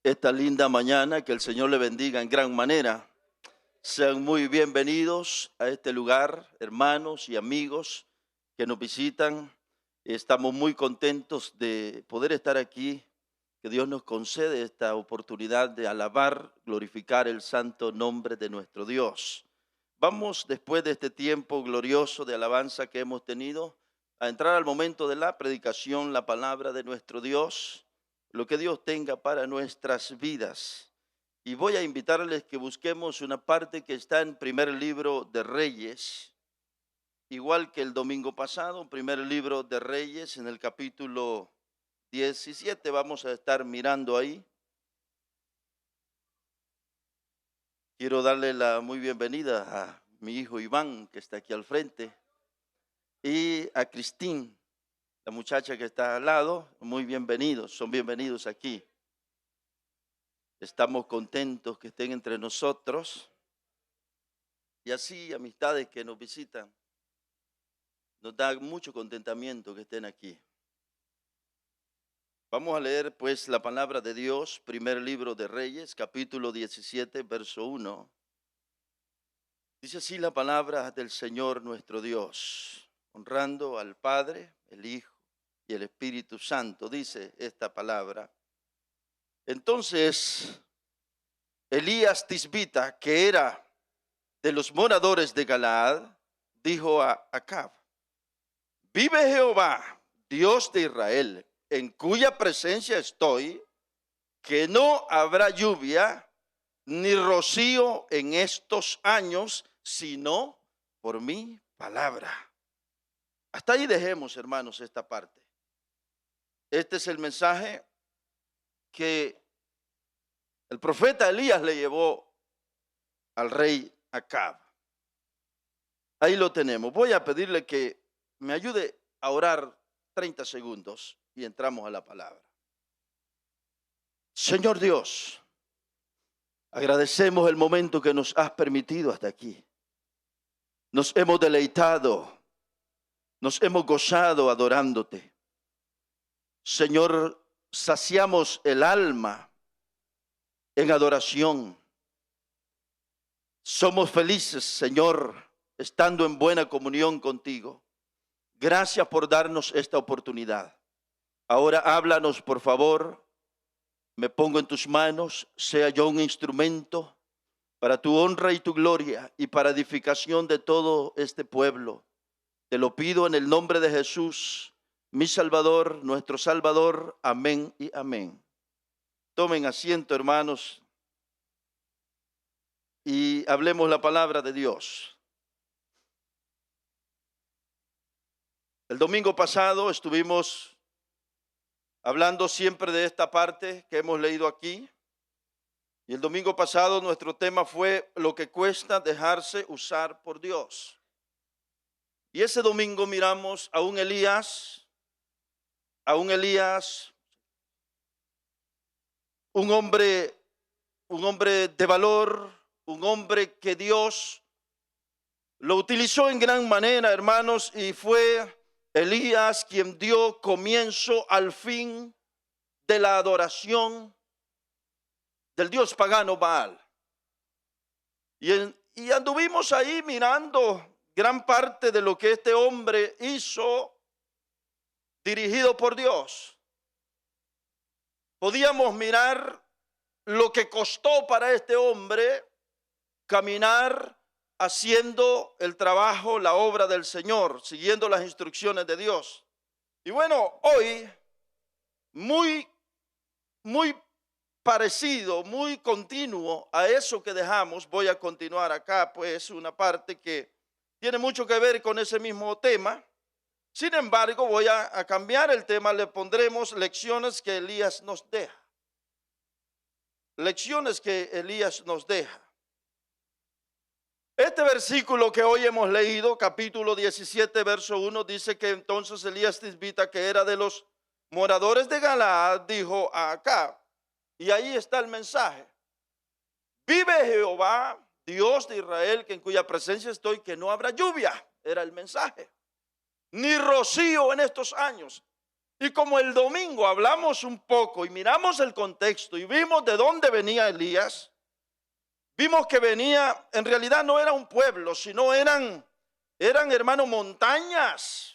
esta linda mañana. Que el Señor le bendiga en gran manera. Sean muy bienvenidos a este lugar, hermanos y amigos que nos visitan. Estamos muy contentos de poder estar aquí, que Dios nos concede esta oportunidad de alabar, glorificar el santo nombre de nuestro Dios. Vamos, después de este tiempo glorioso de alabanza que hemos tenido, a entrar al momento de la predicación, la palabra de nuestro Dios, lo que Dios tenga para nuestras vidas. Y voy a invitarles que busquemos una parte que está en primer libro de Reyes, igual que el domingo pasado, primer libro de Reyes, en el capítulo 17, vamos a estar mirando ahí. Quiero darle la muy bienvenida a mi hijo Iván, que está aquí al frente, y a Cristín, la muchacha que está al lado. Muy bienvenidos, son bienvenidos aquí. Estamos contentos que estén entre nosotros. Y así, amistades que nos visitan, nos da mucho contentamiento que estén aquí. Vamos a leer pues la palabra de Dios, primer libro de Reyes, capítulo 17, verso 1. Dice así la palabra del Señor nuestro Dios, honrando al Padre, el Hijo y el Espíritu Santo, dice esta palabra. Entonces, Elías Tisbita, que era de los moradores de Galaad, dijo a Acab: vive Jehová, Dios de Israel, en cuya presencia estoy, que no habrá lluvia ni rocío en estos años, sino por mi palabra. Hasta ahí dejemos, hermanos, esta parte. Este es el mensaje que el profeta Elías le llevó al rey Acab. Ahí lo tenemos. Voy a pedirle que me ayude a orar 30 segundos y entramos a la palabra. Señor Dios, agradecemos el momento que nos has permitido hasta aquí. Nos hemos deleitado, nos hemos gozado adorándote. Señor, saciamos el alma en adoración. Somos felices, Señor, estando en buena comunión contigo. Gracias por darnos esta oportunidad. Ahora háblanos, por favor. Me pongo en tus manos, sea yo un instrumento para tu honra y tu gloria y para edificación de todo este pueblo. Te lo pido en el nombre de Jesús, mi Salvador, nuestro Salvador. Amén y amén. Tomen asiento, hermanos, y hablemos la palabra de Dios. El domingo pasado estuvimos hablando siempre de esta parte que hemos leído aquí. Y el domingo pasado nuestro tema fue lo que cuesta dejarse usar por Dios. Y ese domingo miramos a un Elías, un hombre de valor, un hombre que Dios lo utilizó en gran manera, hermanos, y fue Elías quien dio comienzo al fin de la adoración del dios pagano Baal. Y anduvimos ahí mirando gran parte de lo que este hombre hizo dirigido por Dios. Podíamos mirar lo que costó para este hombre caminar haciendo el trabajo, la obra del Señor, siguiendo las instrucciones de Dios. Y bueno, hoy, muy parecido, muy continuo a eso que dejamos, voy a continuar acá, pues una parte que tiene mucho que ver con ese mismo tema. Sin embargo, voy a cambiar el tema, le pondremos lecciones que Elías nos deja. Lecciones que Elías nos deja. Este versículo que hoy hemos leído, capítulo 17, verso 1, dice que entonces Elías Tisbita, que era de los moradores de Galaad, dijo a Acab, y ahí está el mensaje: vive Jehová, Dios de Israel, que en cuya presencia estoy, que no habrá lluvia. Era el mensaje. Ni rocío en estos años. Y como el domingo hablamos un poco y miramos el contexto y vimos de dónde venía Elías, vimos que venía, en realidad no era un pueblo, sino eran hermanos montañas.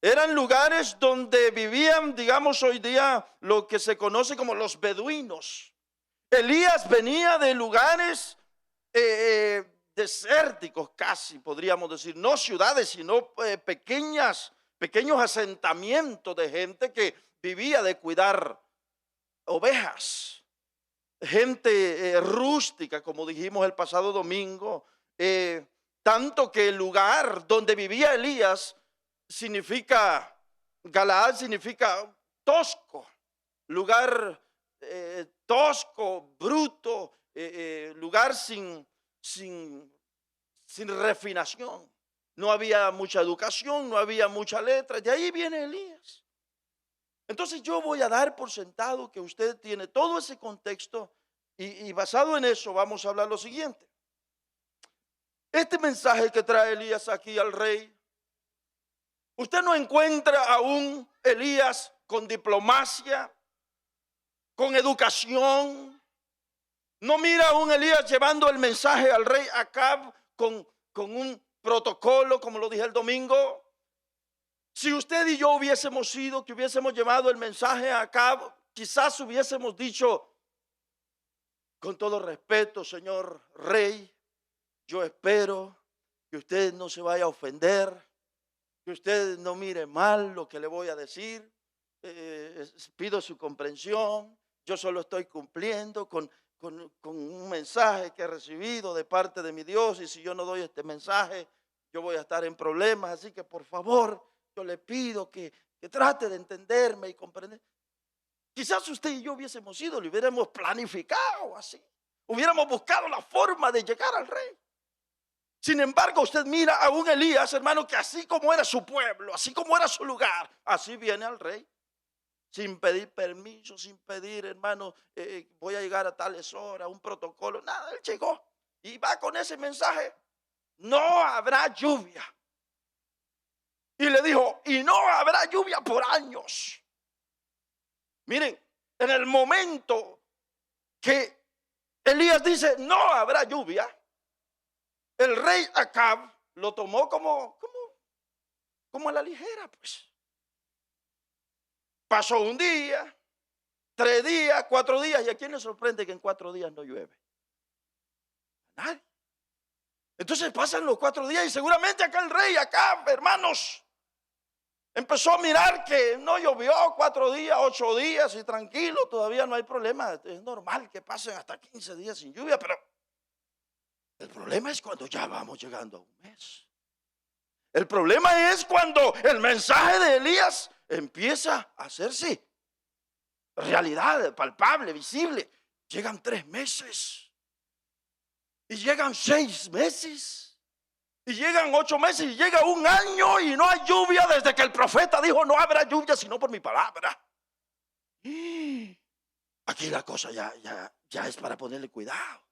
Eran lugares donde vivían, digamos hoy día, lo que se conoce como los beduinos. Elías venía de lugares desérticos casi, podríamos decir, no ciudades, sino pequeños asentamientos de gente que vivía de cuidar ovejas. Gente rústica, como dijimos el pasado domingo, tanto que el lugar donde vivía Elías significa, Galaad significa tosco, lugar tosco, bruto, lugar sin refinación. No había mucha educación, no había mucha letra. De ahí viene Elías. Entonces yo voy a dar por sentado que usted tiene todo ese contexto y basado en eso vamos a hablar lo siguiente. Este mensaje que trae Elías aquí al rey, usted no encuentra a un Elías con diplomacia, con educación. No mira a un Elías llevando el mensaje al rey Acab con un protocolo, como lo dije el domingo. Si usted y yo hubiésemos sido, que hubiésemos llevado el mensaje a Acab, quizás hubiésemos dicho, con todo respeto, señor rey, yo espero que usted no se vaya a ofender, que usted no mire mal lo que le voy a decir, pido su comprensión, yo solo estoy cumpliendo con un mensaje que he recibido de parte de mi Dios, y si yo no doy este mensaje, yo voy a estar en problemas, así que por favor, yo le pido que trate de entenderme y comprender. Quizás usted y yo hubiésemos ido, lo hubiéramos planificado así, hubiéramos buscado la forma de llegar al rey. Sin embargo, usted mira a un Elías, hermano, que así como era su pueblo, así como era su lugar, así viene al rey. Sin pedir permiso, sin pedir, hermano, voy a llegar a tales horas, un protocolo, nada, él llegó y va con ese mensaje, no habrá lluvia. Y le dijo, y no habrá lluvia por años. Miren, en el momento que Elías dice, no habrá lluvia, el rey Acab lo tomó como a la ligera, pues. Pasó un día, 3 días, 4 días, ¿y a quién le sorprende que en 4 días no llueve? A nadie. Entonces pasan los 4 días y seguramente acá el rey, acá, hermanos, empezó a mirar que no llovió 4 días, 8 días y tranquilo, todavía no hay problema. Es normal que pasen hasta 15 días sin lluvia, pero el problema es cuando ya vamos llegando a un mes. El problema es cuando el mensaje de Elías empieza a hacerse realidad, palpable, visible. Llegan 3 meses. Y llegan 6 meses. Y llegan 8 meses. Y llega un año y no hay lluvia desde que el profeta dijo no habrá lluvia sino por mi palabra. Aquí la cosa ya es para ponerle cuidado.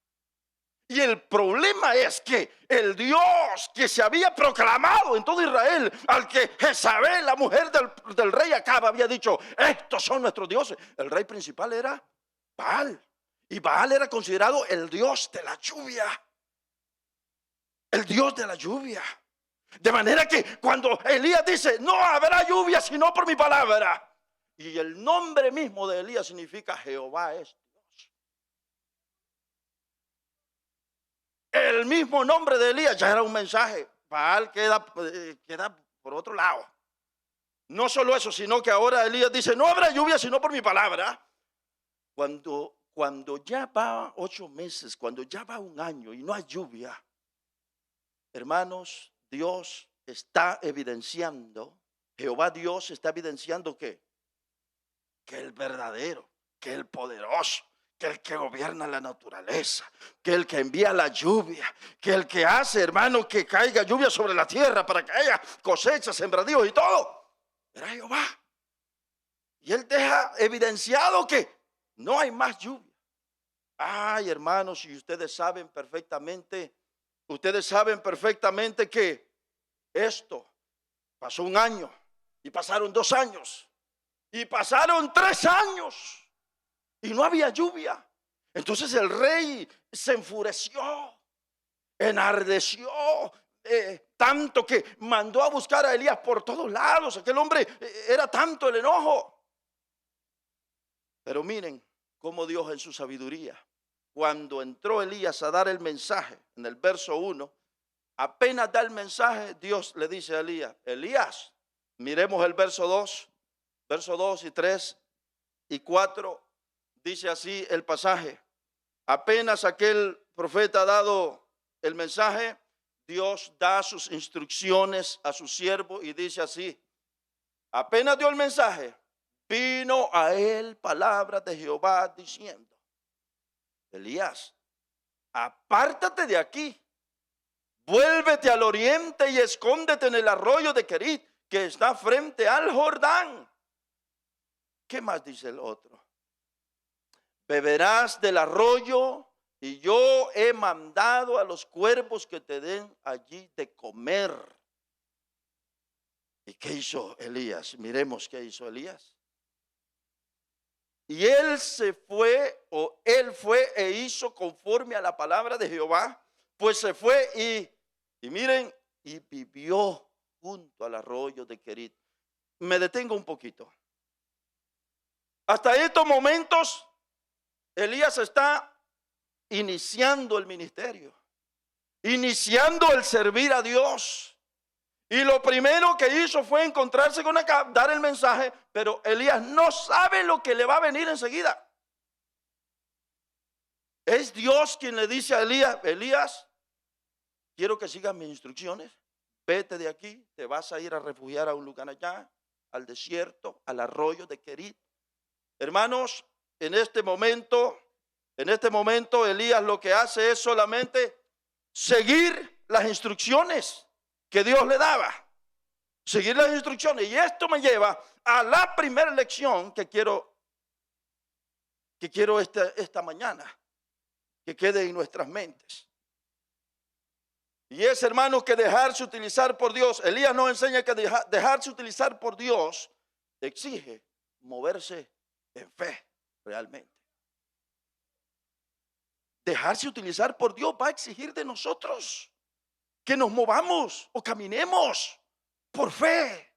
Y el problema es que el Dios que se había proclamado en todo Israel, al que Jezabel, la mujer del rey Acab, había dicho, estos son nuestros dioses. El rey principal era Baal. Y Baal era considerado el Dios de la lluvia. El Dios de la lluvia. De manera que cuando Elías dice, no habrá lluvia sino por mi palabra. Y el nombre mismo de Elías significa Jehová es. El mismo nombre de Elías ya era un mensaje. Baal queda por otro lado. No solo eso, sino que ahora Elías dice, no habrá lluvia sino por mi palabra. Cuando ya va 8 meses, cuando ya va un año y no hay lluvia, hermanos, Dios está evidenciando, Jehová Dios está evidenciando que el verdadero, que el poderoso, que el que gobierna la naturaleza, que el que envía la lluvia, que el que hace, hermano, que caiga lluvia sobre la tierra para que haya cosechas, sembradíos y todo, era Jehová. Y él deja evidenciado que no hay más lluvia. Ay, hermanos, y ustedes saben perfectamente que esto pasó un año y pasaron 2 años. Y pasaron 3 años y no había lluvia. Entonces el rey se enfureció, enardeció, tanto que mandó a buscar a Elías por todos lados. Aquel hombre, era tanto el enojo. Pero miren cómo Dios en su sabiduría, cuando entró Elías a dar el mensaje, en el verso 1, apenas da el mensaje, Dios le dice a Elías, Elías, miremos el verso 2 y 3 y 4, dice así el pasaje. Apenas aquel profeta ha dado el mensaje, Dios da sus instrucciones a su siervo y dice así, apenas dio el mensaje, vino a él palabra de Jehová diciendo, Elías, apártate de aquí, vuélvete al oriente y escóndete en el arroyo de Querit, que está frente al Jordán. ¿Qué más dice el otro? Beberás del arroyo y yo he mandado a los cuervos que te den allí de comer. ¿Y qué hizo Elías? Miremos qué hizo Elías. Y él fue e hizo conforme a la palabra de Jehová, pues se fue y miren, y vivió junto al arroyo de Querit. Me detengo un poquito. Hasta estos momentos, Elías está iniciando el ministerio, iniciando el servir a Dios. Y lo primero que hizo fue encontrarse con Acab, dar el mensaje, pero Elías no sabe lo que le va a venir enseguida. Es Dios quien le dice a Elías, Elías, quiero que sigas mis instrucciones, vete de aquí, te vas a ir a refugiar a un lugar allá, al desierto, al arroyo de Querit. Hermanos, en este momento Elías lo que hace es solamente seguir las instrucciones que Dios le daba. Seguir las instrucciones. Y esto me lleva a la primera lección que quiero esta mañana, que quede en nuestras mentes. Y es, hermanos, que dejarse utilizar por Dios. Elías nos enseña que dejarse utilizar por Dios exige moverse en fe realmente. Dejarse utilizar por Dios va a exigir de nosotros que nos movamos o caminemos por fe.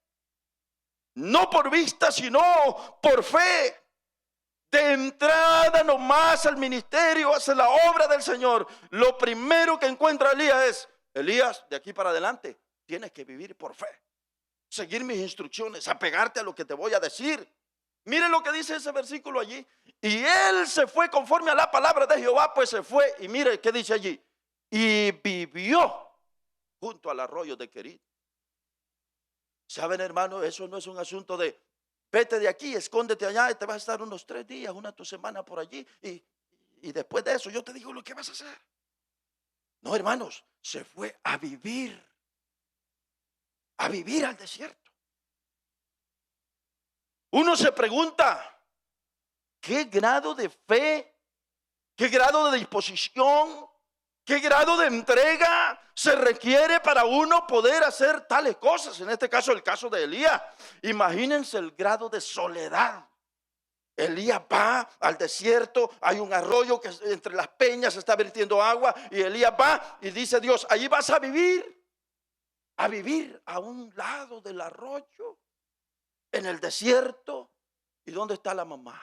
No por vista, sino por fe. De entrada nomás al ministerio, hace la obra del Señor. Lo primero que encuentra Elías es, Elías, de aquí para adelante, tienes que vivir por fe. Seguir mis instrucciones, apegarte a lo que te voy a decir. Miren lo que dice ese versículo allí. Y él se fue conforme a la palabra de Jehová, pues se fue. Y mire qué dice allí. Y vivió junto al arroyo de Querit. Saben, hermano, eso no es un asunto de vete de aquí, escóndete allá y te vas a estar unos 3 días, tu semana por allí. Y después de eso yo te digo lo que vas a hacer. No, hermanos, se fue a vivir al desierto. Uno se pregunta, ¿qué grado de fe, qué grado de disposición, qué grado de entrega se requiere para uno poder hacer tales cosas? En este caso, el caso de Elías. Imagínense el grado de soledad. Elías va al desierto, hay un arroyo que entre las peñas se está vertiendo agua y Elías va y dice Dios, allí vas a vivir a un lado del arroyo, en el desierto. ¿Y dónde está la mamá?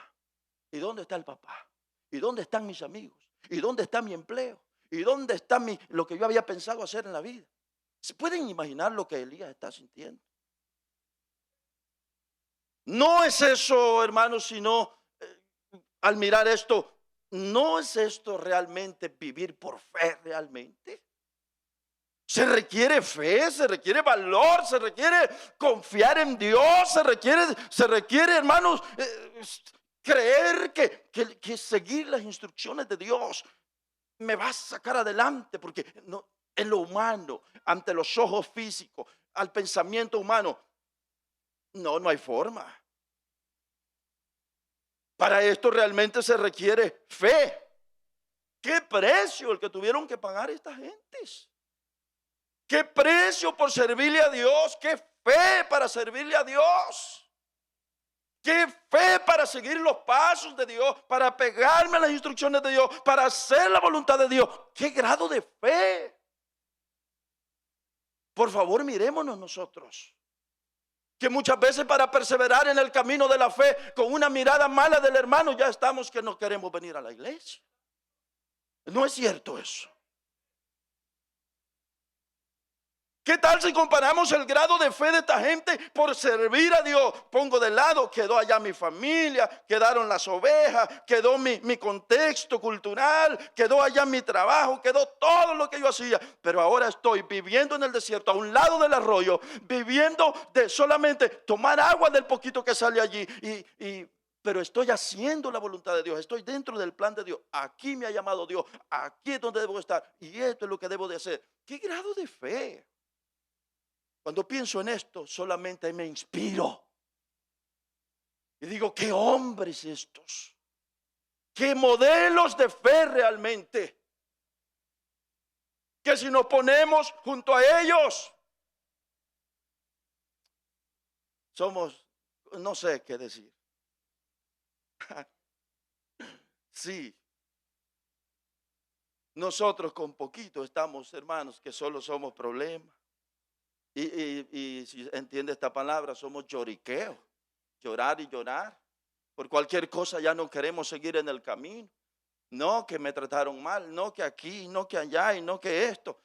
¿Y dónde está el papá? ¿Y dónde están mis amigos? ¿Y dónde está mi empleo? ¿Y dónde está lo que yo había pensado hacer en la vida? ¿Se pueden imaginar lo que Elías está sintiendo? No es eso, hermanos, sino al mirar esto, ¿no es esto realmente vivir por fe realmente? Se requiere fe, se requiere valor, se requiere confiar en Dios, se requiere, hermanos, creer que seguir las instrucciones de Dios me va a sacar adelante, porque no, en lo humano, ante los ojos físicos, al pensamiento humano, no hay forma. Para esto realmente se requiere fe. ¿Qué precio el que tuvieron que pagar estas gentes? ¿Qué precio por servirle a Dios? ¿Qué fe para servirle a Dios? Qué fe para seguir los pasos de Dios, para pegarme a las instrucciones de Dios, para hacer la voluntad de Dios. Qué grado de fe. Por favor, mirémonos nosotros, que muchas veces para perseverar en el camino de la fe, con una mirada mala del hermano, ya estamos que no queremos venir a la iglesia. No es cierto eso. ¿Qué tal si comparamos el grado de fe de esta gente por servir a Dios? Pongo de lado, quedó allá mi familia, quedaron las ovejas, quedó mi contexto cultural, quedó allá mi trabajo, quedó todo lo que yo hacía. Pero ahora estoy viviendo en el desierto, a un lado del arroyo, viviendo de solamente tomar agua del poquito que sale allí. Pero estoy haciendo la voluntad de Dios, estoy dentro del plan de Dios. Aquí me ha llamado Dios, aquí es donde debo estar y esto es lo que debo de hacer. ¿Qué grado de fe? Cuando pienso en esto, solamente me inspiro. Y digo, qué hombres estos. Qué modelos de fe realmente. Que si nos ponemos junto a ellos, somos, no sé qué decir. Sí. Nosotros con poquito estamos, hermanos, que solo somos problemas. Y si entiende esta palabra, somos lloriqueos, llorar y llorar. Por cualquier cosa ya no queremos seguir en el camino. No, que me trataron mal, no que aquí, no que allá y no que esto.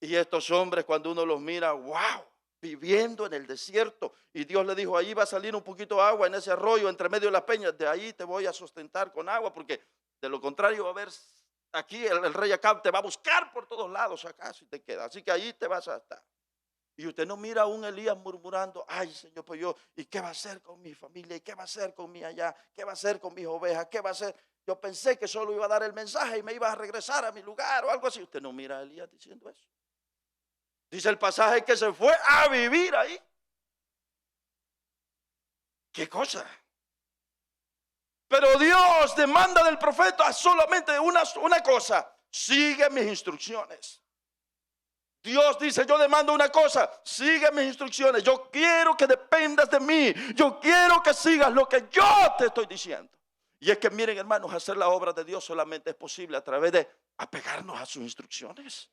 Y estos hombres, cuando uno los mira, wow, viviendo en el desierto. Y Dios le dijo, ahí va a salir un poquito de agua en ese arroyo entre medio de las peñas. De ahí te voy a sustentar con agua, porque de lo contrario va a haber, aquí el rey Acab te va a buscar por todos lados acá si te queda. Así que ahí te vas a estar. Y usted no mira a un Elías murmurando, ay Señor, pues yo, ¿y qué va a hacer con mi familia? ¿Y qué va a hacer con mi allá? ¿Qué va a hacer con mis ovejas? ¿Qué va a hacer? Yo pensé que solo iba a dar el mensaje y me iba a regresar a mi lugar o algo así. Usted no mira a Elías diciendo eso. Dice el pasaje que se fue a vivir ahí. ¿Qué cosa? Pero Dios demanda del profeta solamente una cosa: sigue mis instrucciones. Dios dice, yo demando una cosa: sigue mis instrucciones. Yo quiero que dependas de mí. Yo quiero que sigas lo que yo te estoy diciendo. Y es que miren, hermanos, hacer la obra de Dios solamente es posible a través de apegarnos a sus instrucciones,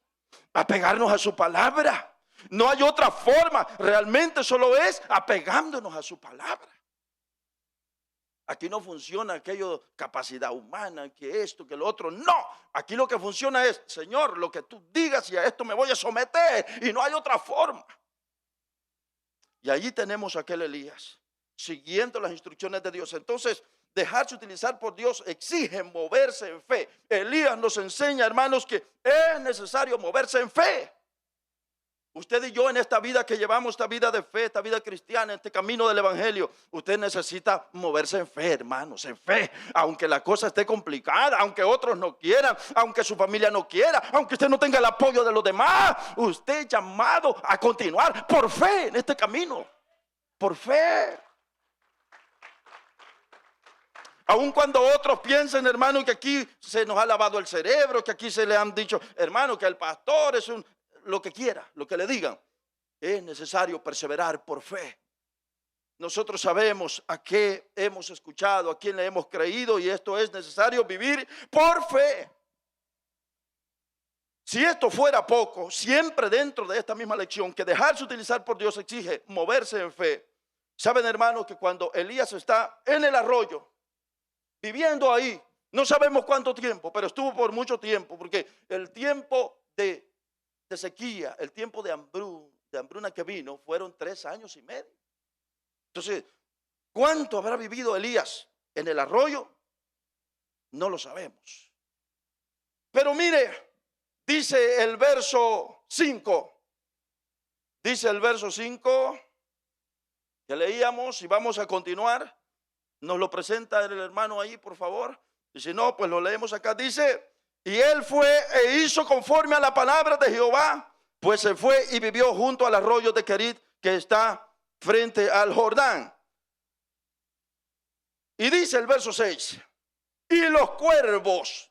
apegarnos a su palabra. No hay otra forma. Realmente solo es apegándonos a su palabra. Aquí no funciona aquello, capacidad humana, que esto, que lo otro. No, aquí lo que funciona es, Señor, lo que tú digas y a esto me voy a someter. Y no hay otra forma. Y allí tenemos a aquel Elías, siguiendo las instrucciones de Dios. Entonces, dejarse utilizar por Dios exige moverse en fe. Elías nos enseña, hermanos, que es necesario moverse en fe. Usted y yo en esta vida que llevamos, esta vida de fe, esta vida cristiana, este camino del evangelio, usted necesita moverse en fe, hermanos, en fe. Aunque la cosa esté complicada, aunque otros no quieran, aunque su familia no quiera, aunque usted no tenga el apoyo de los demás, usted es llamado a continuar por fe en este camino, por fe. Aun cuando otros piensen, hermano, que aquí se nos ha lavado el cerebro, que aquí se le han dicho, hermano, que el pastor es lo que quiera, lo que le digan, es necesario perseverar por fe. Nosotros sabemos a qué hemos escuchado, a quién le hemos creído, y esto es necesario vivir por fe. Si esto fuera poco, siempre dentro de esta misma lección, que dejarse utilizar por Dios exige moverse en fe. Saben, hermanos, que cuando Elías está en el arroyo, viviendo ahí, no sabemos cuánto tiempo, pero estuvo por mucho tiempo, porque el tiempo de sequía, el tiempo de hambruna que vino, fueron 3 años y medio. Entonces, ¿cuánto habrá vivido Elías en el arroyo? No lo sabemos. Pero mire, dice el verso 5. Dice el verso 5 que leíamos, y vamos a continuar. Nos lo presenta el hermano ahí, por favor. Y si no, pues lo leemos acá. Dice: y él fue e hizo conforme a la palabra de Jehová, pues se fue y vivió junto al arroyo de Querit, que está frente al Jordán. Y dice el verso 6: y los cuervos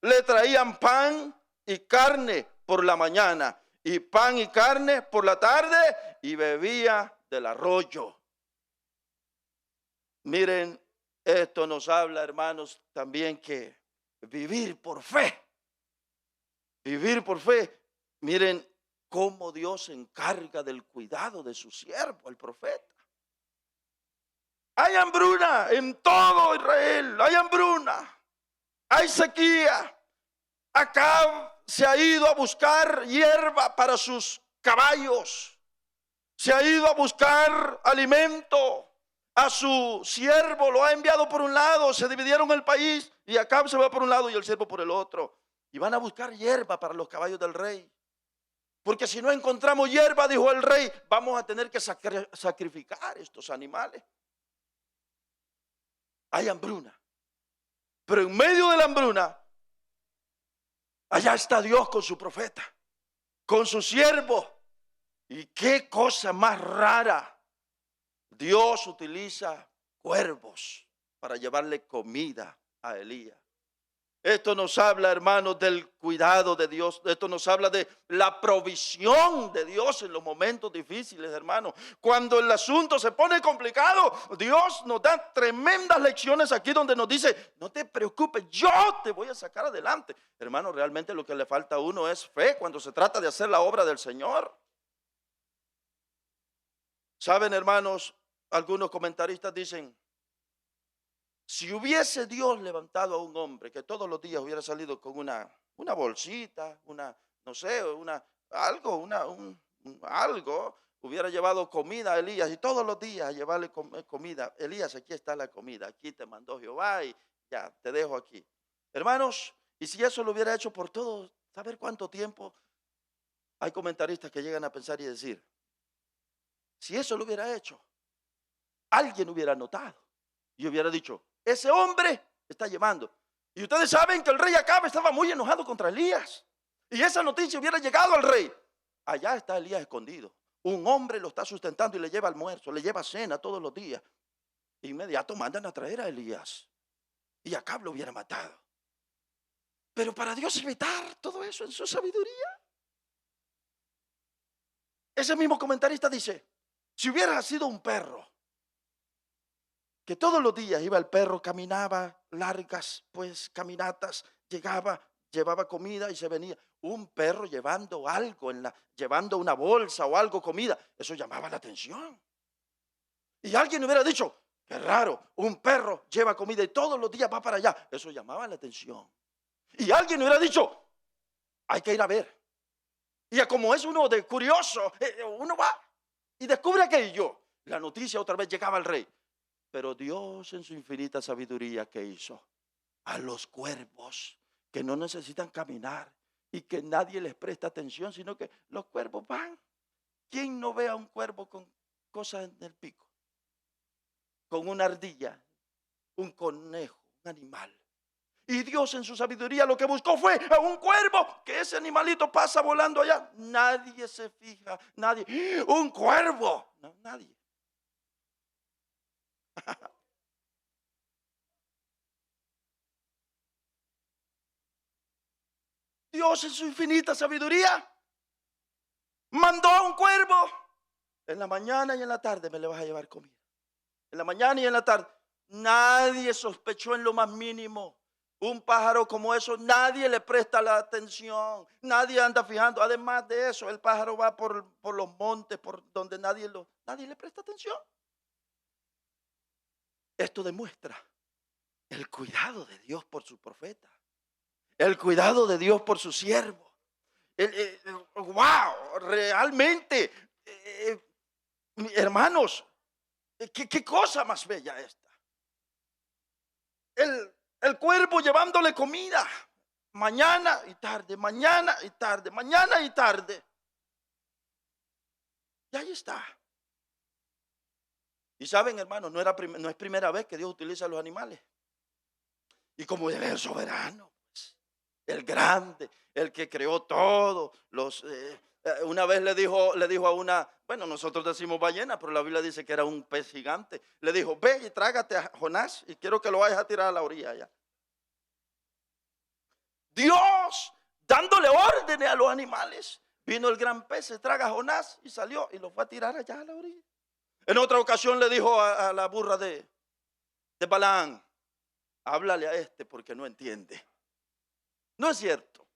le traían pan y carne por la mañana, y pan y carne por la tarde, y bebía del arroyo. Miren, esto nos habla, hermanos, también que vivir por fe, vivir por fe. Miren cómo Dios se encarga del cuidado de su siervo, el profeta. Hay hambruna en todo Israel, hay hambruna, hay sequía. Acab se ha ido a buscar hierba para sus caballos, se ha ido a buscar alimento. A su siervo lo ha enviado por un lado, se dividieron el país y Acab se va por un lado y el siervo por el otro. Y van a buscar hierba para los caballos del rey. Porque si no encontramos hierba, dijo el rey, vamos a tener que sacrificar estos animales. Hay hambruna. Pero en medio de la hambruna, allá está Dios con su profeta, con su siervo. Y qué cosa más rara. Dios utiliza cuervos para llevarle comida a Elías. Esto nos habla, hermanos, del cuidado de Dios. Esto nos habla de la provisión de Dios en los momentos difíciles, hermanos. Cuando el asunto se pone complicado, Dios nos da tremendas lecciones aquí donde nos dice, no te preocupes, yo te voy a sacar adelante. Hermanos, realmente lo que le falta a uno es fe cuando se trata de hacer la obra del Señor. Saben, hermanos, algunos comentaristas dicen, si hubiese Dios levantado a un hombre que todos los días hubiera salido con una bolsita, no sé, algo, hubiera llevado comida a Elías y todos los días a llevarle comida. Elías, aquí está la comida, aquí te mandó Jehová y ya, te dejo aquí. Hermanos, y si eso lo hubiera hecho por todo, ¿saber cuánto tiempo? Hay comentaristas que llegan a pensar y decir, si eso lo hubiera hecho, alguien hubiera notado y hubiera dicho, ese hombre está llevando. Y ustedes saben que el rey Acab estaba muy enojado contra Elías. Y esa noticia hubiera llegado al rey. Allá está Elías escondido. Un hombre lo está sustentando y le lleva almuerzo, le lleva cena todos los días. Inmediato mandan a traer a Elías. Y Acab lo hubiera matado. Pero para Dios evitar todo eso en su sabiduría. Ese mismo comentarista dice, si hubiera sido un perro, que todos los días iba el perro, caminaba largas caminatas, llevaba comida y se venía. Un perro llevando algo, llevando una bolsa o algo, comida, eso llamaba la atención. Y alguien hubiera dicho, qué raro, un perro lleva comida y todos los días va para allá, eso llamaba la atención. Y alguien hubiera dicho, hay que ir a ver. Y como es uno de curioso, uno va y descubre aquello. La noticia otra vez llegaba al rey. Pero Dios en su infinita sabiduría, ¿qué hizo? A los cuervos que no necesitan caminar y que nadie les presta atención, sino que los cuervos van. ¿Quién no ve a un cuervo con cosas en el pico? Con una ardilla, un conejo, un animal. Y Dios en su sabiduría lo que buscó fue a un cuervo, que ese animalito pasa volando allá. Nadie se fija, nadie. Un cuervo, no, nadie. Dios en su infinita sabiduría mandó a un cuervo. En la mañana y en la tarde me le vas a llevar comida. En la mañana y en la tarde. Nadie sospechó en lo más mínimo. Un pájaro como eso, nadie le presta la atención. Nadie anda fijando. Además de eso, el pájaro va por los montes, por donde nadie le presta atención. Esto demuestra el cuidado de Dios por su profeta. El cuidado de Dios por su siervo. Wow, realmente, hermanos, qué cosa más bella esta. El cuervo llevándole comida, mañana y tarde, mañana y tarde, mañana y tarde. Y ahí está. Y saben, hermanos, no es primera vez que Dios utiliza a los animales. Y como Él es el soberano, pues, el grande, el que creó todo, una vez le dijo a una, bueno, nosotros decimos ballena, pero la Biblia dice que era un pez gigante. Le dijo, ve y trágate a Jonás y quiero que lo vayas a tirar a la orilla allá. Dios dándole órdenes a los animales. Vino el gran pez, se traga a Jonás y salió y lo fue a tirar allá a la orilla. En otra ocasión le dijo a la burra de de Balaam. Háblale a este porque no entiende. No es cierto.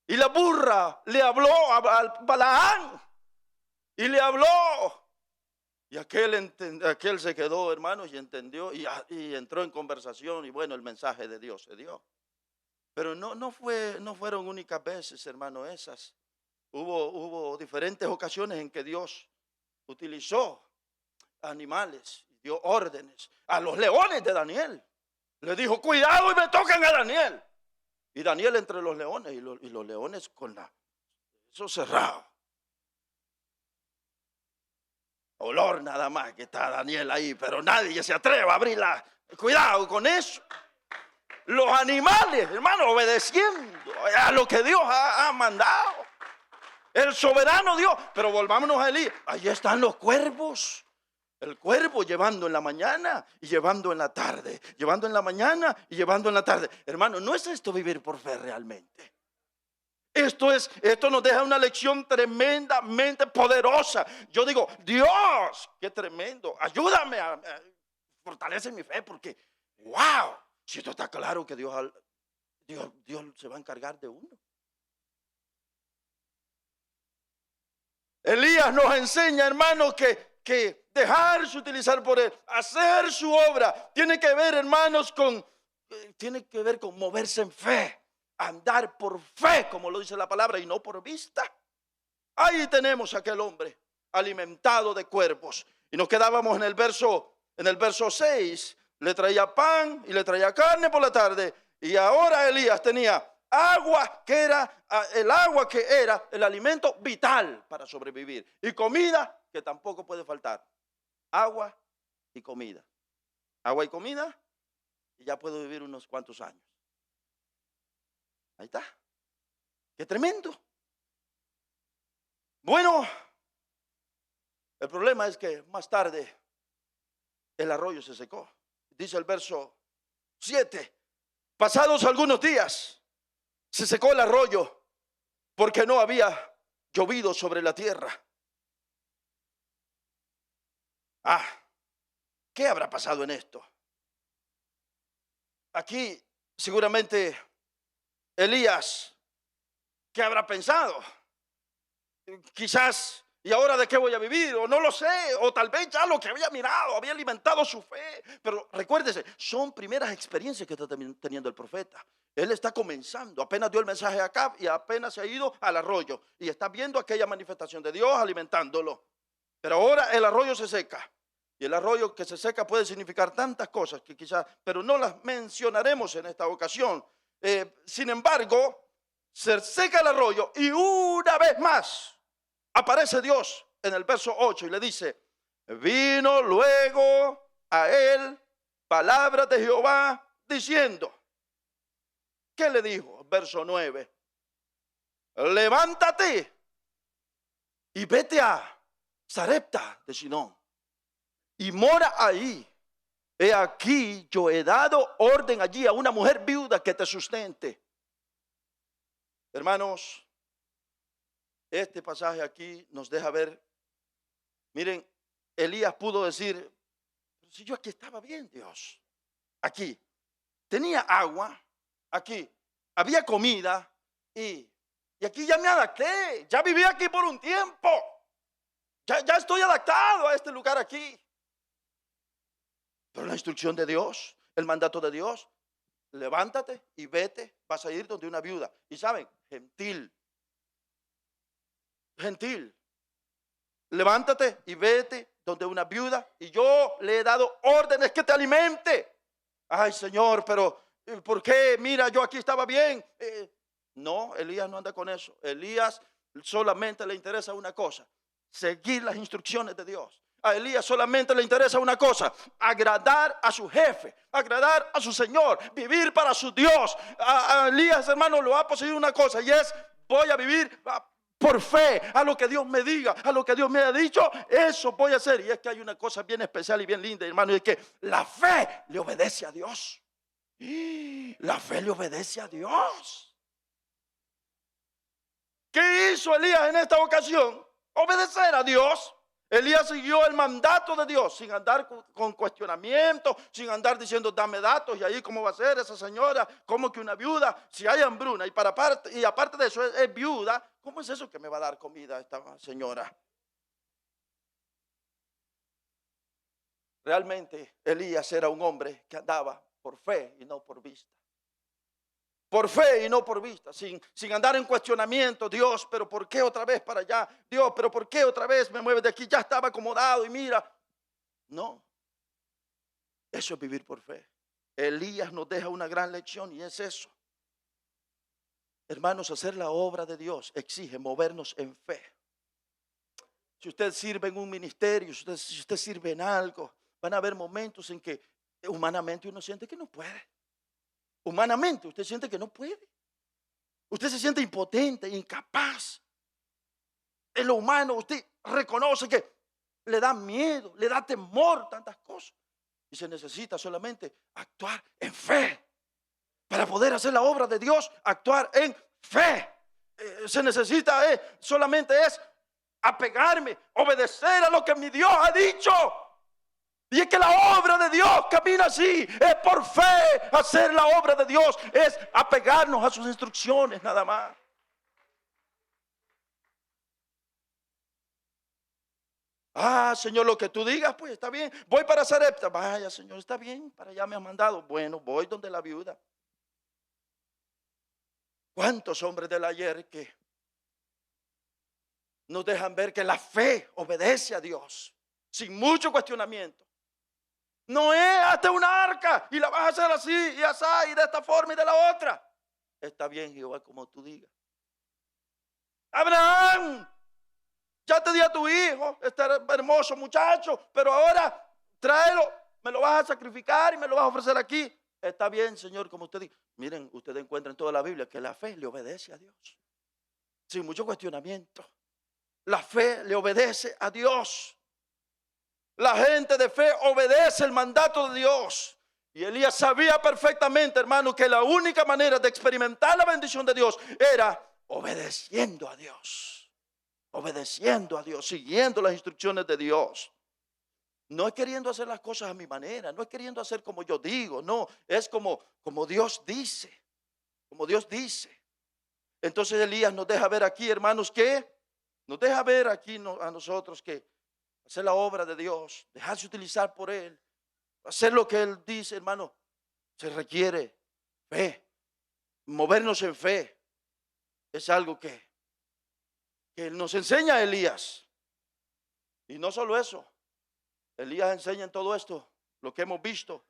Y la burra le habló a Balaam. Y le habló. Y aquel se quedó, hermanos, y entendió. Y entró en conversación. Y bueno, el mensaje de Dios se dio. Pero no fueron únicas veces, hermano, esas. Hubo diferentes ocasiones en que Dios utilizó animales, dio órdenes a los leones de Daniel. Le dijo, cuidado y me tocan a Daniel. Y Daniel entre los leones y los leones con eso cerrado. Olor nada más que está Daniel ahí, pero nadie se atreve a abrirla. Cuidado con eso. Los animales, hermano, obedeciendo a lo que Dios ha mandado. El soberano Dios. Pero volvámonos a Elías. Allí están los cuervos. El cuervo llevando en la mañana y llevando en la tarde. Llevando en la mañana y llevando en la tarde. Hermano, ¿no es esto vivir por fe realmente? Esto nos deja una lección tremendamente poderosa. Yo digo, Dios, qué tremendo. Ayúdame a fortalecer mi fe porque, wow, si esto está claro que Dios se va a encargar de uno. Elías nos enseña, hermano, que dejarse utilizar por él, hacer su obra, tiene que ver, hermanos, tiene que ver con moverse en fe, andar por fe, como lo dice la palabra, y no por vista. Ahí tenemos a aquel hombre alimentado de cuervos. Y nos quedábamos en el verso 6, le traía pan y le traía carne por la tarde. Y ahora Elías tenía agua, que era el alimento vital para sobrevivir, y comida que tampoco puede faltar. Agua y comida. Agua y comida, y ya puedo vivir unos cuantos años. Ahí está. Qué tremendo. Bueno, el problema es que más tarde el arroyo se secó. Dice el verso 7. Pasados algunos días, se secó el arroyo porque no había llovido sobre la tierra. ¿Qué habrá pasado en esto? Aquí seguramente Elías, ¿qué habrá pensado? Quizás, ¿y ahora de qué voy a vivir? O no lo sé, o tal vez ya lo que había mirado, había alimentado su fe. Pero recuérdese, son primeras experiencias que está teniendo el profeta. Él está comenzando, apenas dio el mensaje a Acab y apenas se ha ido al arroyo. Y está viendo aquella manifestación de Dios alimentándolo. Pero ahora el arroyo se seca. Y el arroyo que se seca puede significar tantas cosas que quizás, pero no las mencionaremos en esta ocasión. Sin embargo, se seca el arroyo y una vez más aparece Dios en el verso 8 y le dice, vino luego a él palabras de Jehová diciendo, ¿qué le dijo? Verso 9, levántate y vete a Sarepta de Sidón y mora ahí. He aquí, yo he dado orden allí a una mujer viuda que te sustente. Hermanos, este pasaje aquí nos deja ver, miren, Elías pudo decir, si yo aquí estaba bien, Dios, aquí tenía agua, aquí había comida y aquí ya me adapté, ya viví aquí por un tiempo, ya estoy adaptado a este lugar aquí. Pero la instrucción de Dios, el mandato de Dios, levántate y vete, vas a ir donde una viuda. Y saben, gentil. Levántate y vete donde una viuda y yo le he dado órdenes que te alimente. Ay, Señor, pero ¿por qué? Mira, yo aquí estaba bien. No, Elías no anda con eso. Elías solamente le interesa una cosa, seguir las instrucciones de Dios. A Elías solamente le interesa una cosa, agradar a su jefe, agradar a su Señor, vivir para su Dios. A Elías, hermano, lo ha poseído una cosa y es, voy a vivir por fe, a lo que Dios me diga, a lo que Dios me ha dicho, eso voy a hacer. Y es que hay una cosa bien especial y bien linda, hermano, y es que la fe le obedece a Dios. La fe le obedece a Dios. ¿Qué hizo Elías en esta ocasión? Obedecer a Dios. Elías siguió el mandato de Dios sin andar con cuestionamiento, sin andar diciendo dame datos y ahí cómo va a ser esa señora, cómo que una viuda, si hay hambruna y aparte de eso es viuda, ¿cómo es eso que me va a dar comida esta señora? Realmente Elías era un hombre que andaba por fe y no por vista. Por fe y no por vista, sin andar en cuestionamiento. Dios, pero ¿por qué otra vez para allá? Dios, pero ¿por qué otra vez me mueves de aquí? Ya estaba acomodado y mira. No, eso es vivir por fe. Elías nos deja una gran lección y es eso. Hermanos, hacer la obra de Dios exige movernos en fe. Si usted sirve en un ministerio, si usted sirve en algo, van a haber momentos en que humanamente uno siente que no puede. Humanamente usted siente que no puede. Usted se siente impotente, incapaz. En lo humano usted reconoce que le da miedo, le da temor, tantas cosas. Y se necesita solamente actuar en fe. Para poder hacer la obra de Dios, actuar en fe. Se necesita solamente apegarme, obedecer a lo que mi Dios ha dicho. Y es que la obra de Dios camina así, es por fe. Hacer la obra de Dios es apegarnos a sus instrucciones nada más. Señor, lo que tú digas, pues está bien. Voy para Sarepta. Vaya, Señor, está bien, para allá me has mandado. Bueno, voy donde la viuda. ¿Cuántos hombres del ayer que nos dejan ver que la fe obedece a Dios sin mucho cuestionamiento? Noé, hazte una arca y la vas a hacer así y así y de esta forma y de la otra. Está bien, Jehová, como tú digas. Abraham, ya te di a tu hijo, este hermoso muchacho, pero ahora tráelo, me lo vas a sacrificar y me lo vas a ofrecer aquí. Está bien, Señor, como usted dice. Miren, ustedes encuentran en toda la Biblia que la fe le obedece a Dios. Sin mucho cuestionamiento. La fe le obedece a Dios. La gente de fe obedece el mandato de Dios. Y Elías sabía perfectamente, hermano, que la única manera de experimentar la bendición de Dios era obedeciendo a Dios. Obedeciendo a Dios, siguiendo las instrucciones de Dios. No es queriendo hacer las cosas a mi manera, no es queriendo hacer como yo digo, no, es como Dios dice, como Dios dice. Entonces Elías nos deja ver aquí, hermanos, que nos deja ver aquí a nosotros que hacer la obra de Dios, dejarse utilizar por Él, hacer lo que Él dice, hermano, se requiere fe, movernos en fe. Es algo que nos enseña a Elías. Y no solo eso, Elías enseña en todo esto, lo que hemos visto,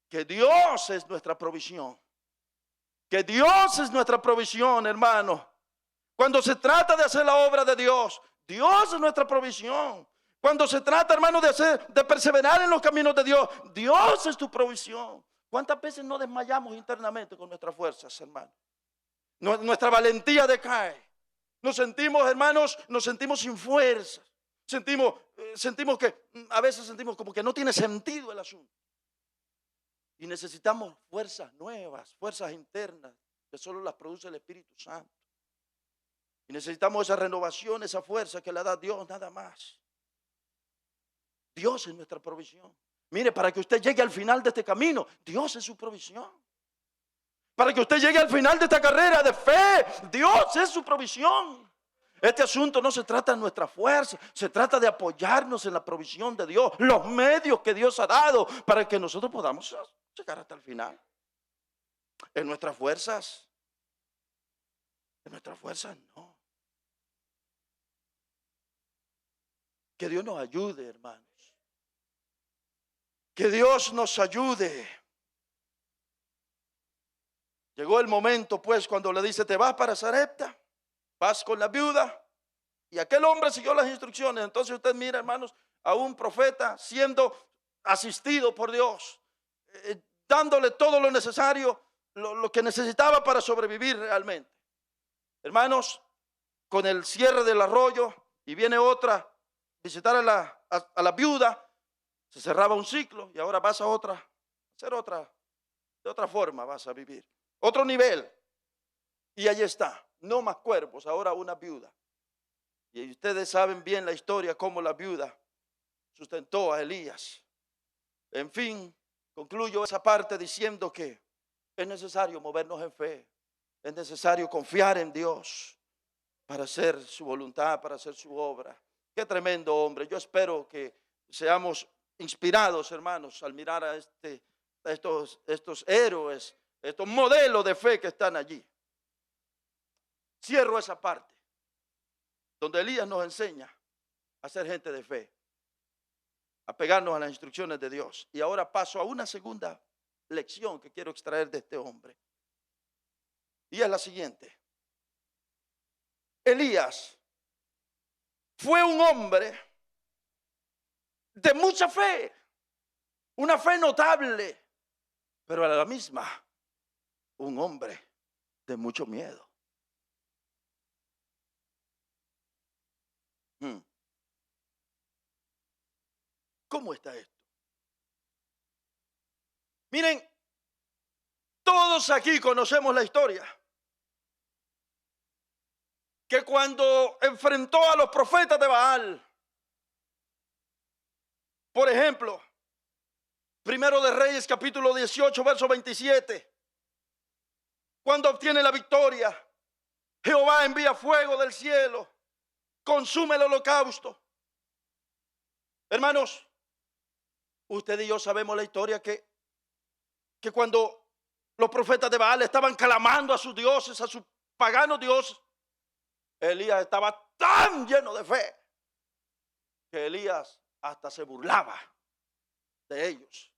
que Dios es nuestra provisión. Que Dios es nuestra provisión, hermano. Cuando se trata de hacer la obra de Dios, Dios es nuestra provisión. Cuando se trata, hermano, de perseverar en los caminos de Dios, Dios es tu provisión. ¿Cuántas veces no desmayamos internamente con nuestras fuerzas, hermano? Nuestra valentía decae. Nos sentimos, hermanos, sin fuerzas. Sentimos que a veces sentimos como que no tiene sentido el asunto. Y necesitamos fuerzas nuevas, fuerzas internas, que solo las produce el Espíritu Santo. Y necesitamos esa renovación, esa fuerza que la da Dios nada más. Dios es nuestra provisión. Mire, para que usted llegue al final de este camino, Dios es su provisión. Para que usted llegue al final de esta carrera de fe, Dios es su provisión. Este asunto no se trata de nuestra fuerza, se trata de apoyarnos en la provisión de Dios, los medios que Dios ha dado para que nosotros podamos llegar hasta el final. En nuestras fuerzas no. Que Dios nos ayude, hermanos. Que Dios nos ayude. Llegó el momento, pues, cuando le dice, te vas para Sarepta, vas con la viuda. Y aquel hombre siguió las instrucciones. Entonces usted mira, hermanos, a un profeta siendo asistido por Dios, dándole todo lo necesario, lo que necesitaba para sobrevivir realmente. Hermanos, con el cierre del arroyo y viene otra, visitar a la viuda, se cerraba un ciclo y ahora vas a de otra forma vas a vivir. Otro nivel. Y ahí está, no más cuervos, ahora una viuda. Y ustedes saben bien la historia, cómo la viuda sustentó a Elías. En fin, concluyo esa parte diciendo que es necesario movernos en fe. Es necesario confiar en Dios para hacer su voluntad, para hacer su obra. Qué tremendo hombre. Yo espero que seamos inspirados, hermanos, al mirar a estos héroes, estos modelos de fe que están allí. Cierro esa parte donde Elías nos enseña a ser gente de fe, a pegarnos a las instrucciones de Dios. Y ahora paso a una segunda lección que quiero extraer de este hombre. Y es la siguiente. Elías fue un hombre de mucha fe, una fe notable, pero a la misma, un hombre de mucho miedo. ¿Cómo está esto? Miren, todos aquí conocemos la historia. Que cuando enfrentó a los profetas de Baal, por ejemplo, Primero de Reyes, capítulo 18, verso 27, cuando obtiene la victoria, Jehová envía fuego del cielo, consume el holocausto. Hermanos, usted y yo sabemos la historia que cuando los profetas de Baal estaban clamando a sus dioses, a sus paganos dioses, Elías estaba tan lleno de fe que Elías hasta se burlaba de ellos.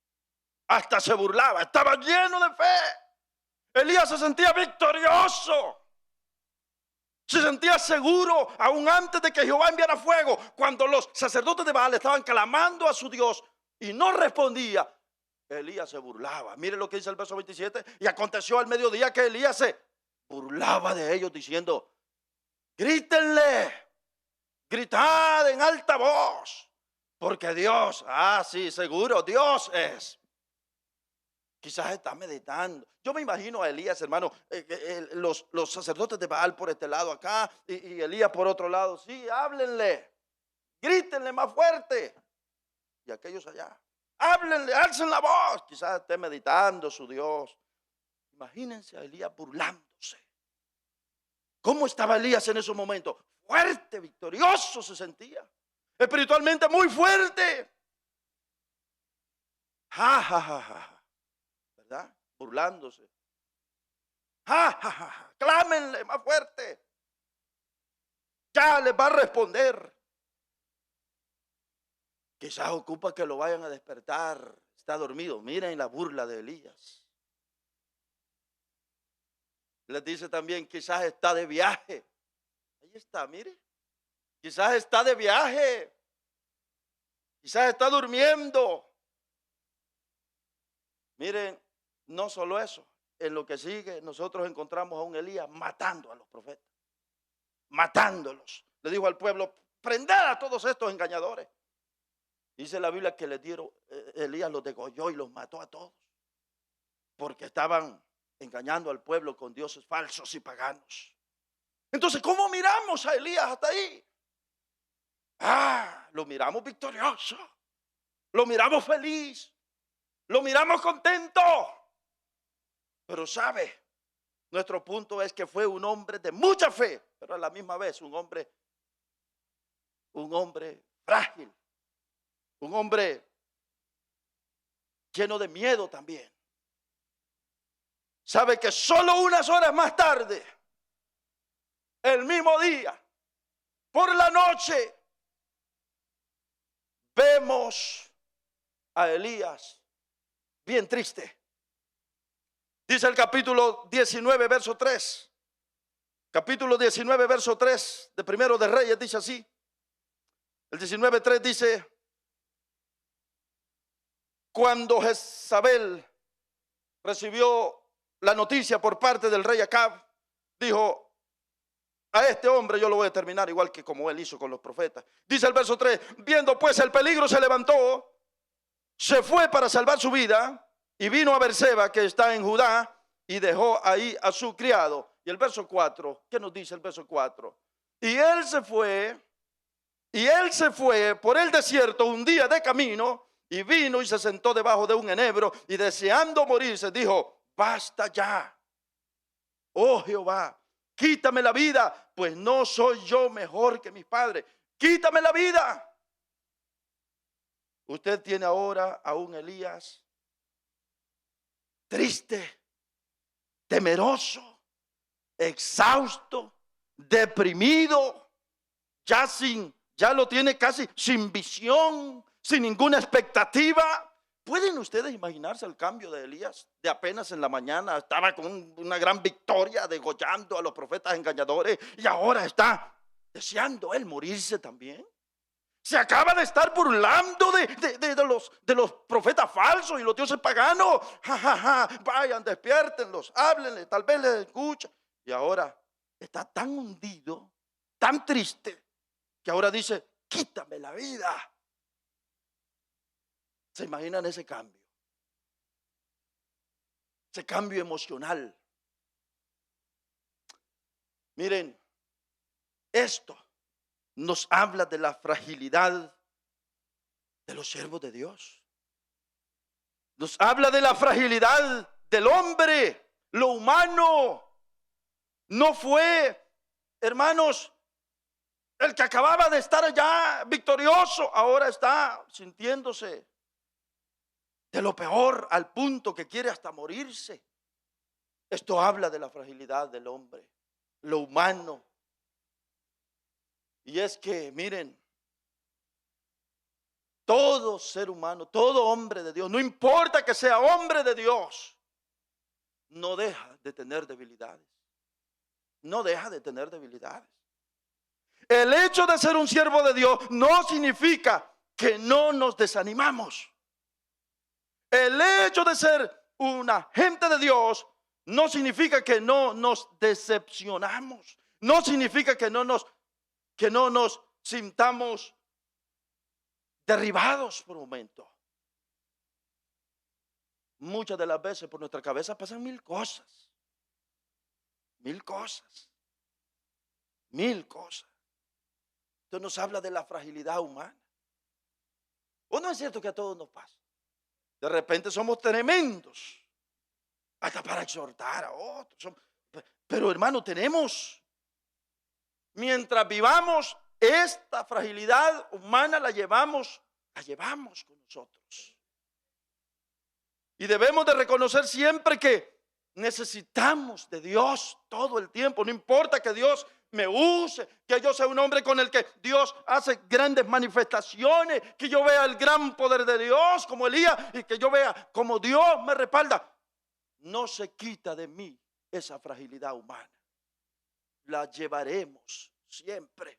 Hasta se burlaba, estaba lleno de fe. Elías se sentía victorioso. Se sentía seguro aún antes de que Jehová enviara fuego. Cuando los sacerdotes de Baal estaban clamando a su Dios y no respondía, Elías se burlaba. Mire lo que dice el verso 27. Y aconteció al mediodía que Elías se burlaba de ellos diciendo: grítenle, gritad en alta voz, porque Dios, sí, seguro, Dios es. Quizás está meditando. Yo me imagino a Elías, hermano, los sacerdotes de Baal por este lado acá y Elías por otro lado. Sí, háblenle, grítenle más fuerte. Y aquellos allá, háblenle, alcen la voz. Quizás esté meditando su Dios. Imagínense a Elías burlándose. ¿Cómo estaba Elías en esos momentos? Fuerte, victorioso se sentía. Espiritualmente muy fuerte. Ja, ja, ja, ja. ¿Verdad? Burlándose. Ja, ja, ja, ja. Clámenle más fuerte. Ya les va a responder. Quizás ocupa que lo vayan a despertar. Está dormido. Miren la burla de Elías. Les dice también, quizás está de viaje. Ahí está, mire. Quizás está de viaje. Quizás está durmiendo. Miren, no solo eso. En lo que sigue, nosotros encontramos a un Elías matando a los profetas. Matándolos. Le dijo al pueblo: prended a todos estos engañadores. Dice la Biblia que le dieron, Elías los degolló y los mató a todos. Porque estaban engañando al pueblo con dioses falsos y paganos. Entonces, ¿cómo miramos a Elías hasta ahí? Lo miramos victorioso. Lo miramos feliz. Lo miramos contento. Pero sabe, nuestro punto es que fue un hombre de mucha fe, pero a la misma vez un hombre frágil. Un hombre lleno de miedo también. Sabe que solo unas horas más tarde, el mismo día, por la noche, vemos a Elías bien triste. Dice el capítulo 19, verso 3. Capítulo 19, verso 3 de Primero de Reyes dice así. El 19:3 dice: cuando Jezabel recibió la noticia por parte del rey Acab, dijo: a este hombre yo lo voy a terminar igual que como él hizo con los profetas. Dice el verso 3: viendo pues el peligro, se levantó, se fue para salvar su vida y vino a Berseba, que está en Judá, y dejó ahí a su criado. Y el verso 4, ¿qué nos dice el verso 4? Y él se fue Y él se fue por el desierto un día de camino y vino y se sentó debajo de un enebro y deseando morirse dijo: basta ya, oh Jehová, quítame la vida, pues no soy yo mejor que mis padres. Quítame la vida. Usted tiene ahora a un Elías triste, temeroso, exhausto, deprimido, ya lo tiene casi sin visión, sin ninguna expectativa. ¿Pueden ustedes imaginarse el cambio de Elías? De apenas en la mañana estaba con una gran victoria, degollando a los profetas engañadores, y ahora está deseando él morirse también. Se acaba de estar burlando de los profetas falsos y los dioses paganos. Ja, ja, ja. Vayan, despiértenlos, háblenle, tal vez les escuchen. Y ahora está tan hundido, tan triste, que ahora dice: quítame la vida. ¿Se imaginan ese cambio? Ese cambio emocional. Miren, esto nos habla de la fragilidad de los siervos de Dios. Nos habla de la fragilidad del hombre, lo humano. No fue, hermanos, el que acababa de estar allá victorioso, ahora está sintiéndose de lo peor al punto que quiere hasta morirse. Esto habla de la fragilidad del hombre, lo humano. Y es que, miren, todo ser humano, todo hombre de Dios, no importa que sea hombre de Dios, no deja de tener debilidades. No deja de tener debilidades. El hecho de ser un siervo de Dios no significa que no nos desanimamos. El hecho de ser una gente de Dios no significa que no nos decepcionamos. No significa que no nos sintamos derribados por un momento. Muchas de las veces por nuestra cabeza pasan mil cosas. Mil cosas. Mil cosas. Esto nos habla de la fragilidad humana. ¿O no es cierto que a todos nos pasa? De repente somos tremendos, hasta para exhortar a otros. Pero hermano, mientras vivamos, esta fragilidad humana la llevamos con nosotros. Y debemos de reconocer siempre que necesitamos de Dios todo el tiempo. No importa que Dios me use, que yo sea un hombre con el que Dios hace grandes manifestaciones, que yo vea el gran poder de Dios como Elías y que yo vea como Dios me respalda. No se quita de mí esa fragilidad humana. La llevaremos siempre.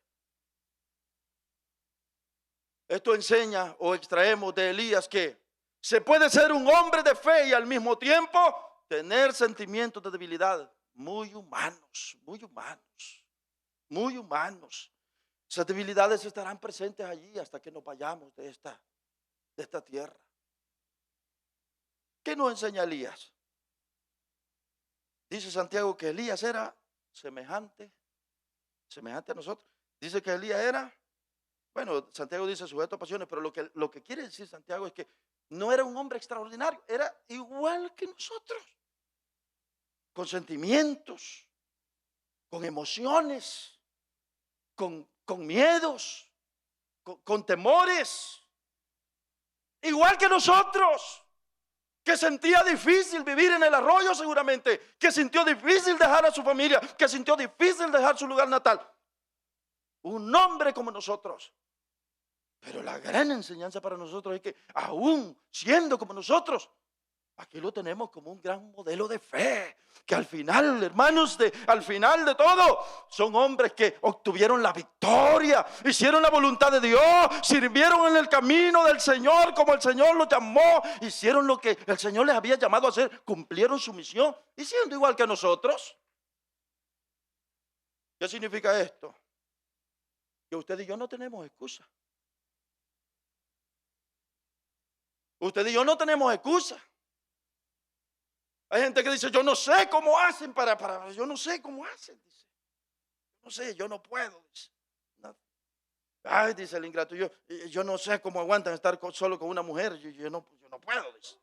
Esto enseña o extraemos de Elías que se puede ser un hombre de fe y al mismo tiempo tener sentimientos de debilidad muy humanos, muy humanos, muy humanos. Esas debilidades estarán presentes allí hasta que nos vayamos de esta tierra. ¿Qué nos enseña Elías? Dice Santiago que Elías era semejante a nosotros. Dice que Elías era, bueno, Santiago dice sujeto a pasiones, pero lo que quiere decir Santiago es que no era un hombre extraordinario, era igual que nosotros, con sentimientos, con emociones, con miedos, con temores, igual que nosotros, que sentía difícil vivir en el arroyo seguramente, que sintió difícil dejar a su familia, que sintió difícil dejar su lugar natal. Un hombre como nosotros. Pero la gran enseñanza para nosotros es que aún siendo como nosotros, aquí lo tenemos como un gran modelo de fe, que al final, hermanos, al final de todo, son hombres que obtuvieron la victoria, hicieron la voluntad de Dios, sirvieron en el camino del Señor como el Señor los llamó, hicieron lo que el Señor les había llamado a hacer, cumplieron su misión, y siendo igual que nosotros. ¿Qué significa esto? Que usted y yo no tenemos excusa. Usted y yo no tenemos excusa. Hay gente que dice: yo no sé cómo hacen yo no sé cómo hacen, dice. No sé, yo no puedo, dice. No. Ay, dice el ingrato, yo no sé cómo aguantan estar solo con una mujer. Yo no puedo, dice.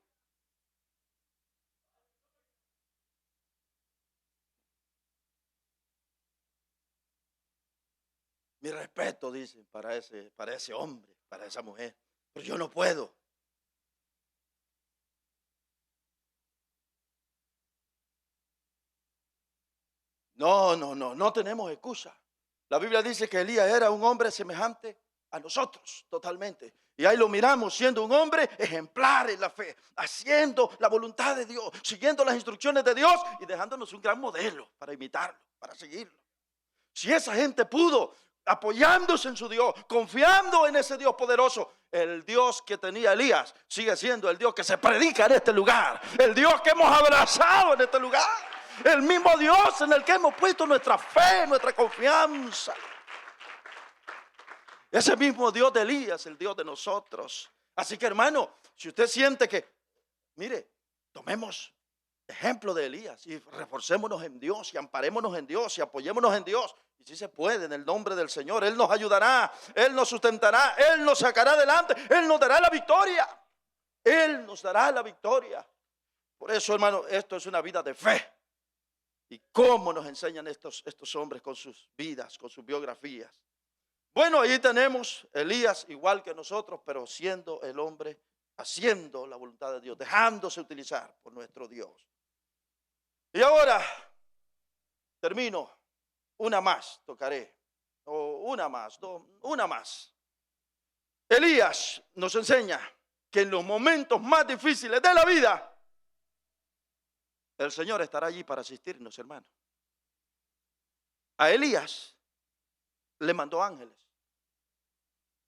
Mi respeto, dice, para ese hombre, para esa mujer. Pero yo no puedo. No tenemos excusa. La Biblia dice que Elías era un hombre semejante a nosotros, totalmente. Y ahí lo miramos siendo un hombre ejemplar en la fe, haciendo la voluntad de Dios, siguiendo las instrucciones de Dios y dejándonos un gran modelo para imitarlo, para seguirlo. Si esa gente pudo, apoyándose en su Dios, confiando en ese Dios poderoso, el Dios que tenía Elías sigue siendo el Dios que se predica en este lugar, el Dios que hemos abrazado en este lugar, el mismo Dios en el que hemos puesto nuestra fe, nuestra confianza. Ese mismo Dios de Elías, el Dios de nosotros. Así que, hermano, si usted siente que, mire, tomemos ejemplo de Elías y reforcémonos en Dios y amparémonos en Dios y apoyémonos en Dios. Y si se puede, en el nombre del Señor, Él nos ayudará, Él nos sustentará, Él nos sacará adelante, Él nos dará la victoria. Él nos dará la victoria. Por eso, hermano, esto es una vida de fe. ¿Y cómo nos enseñan estos hombres con sus vidas, con sus biografías? Bueno, ahí tenemos Elías igual que nosotros, pero siendo el hombre, haciendo la voluntad de Dios, dejándose utilizar por nuestro Dios. Y ahora, termino, una más tocaré, o una más, una más. Elías nos enseña que en los momentos más difíciles de la vida, el Señor estará allí para asistirnos, hermano. A Elías le mandó ángeles.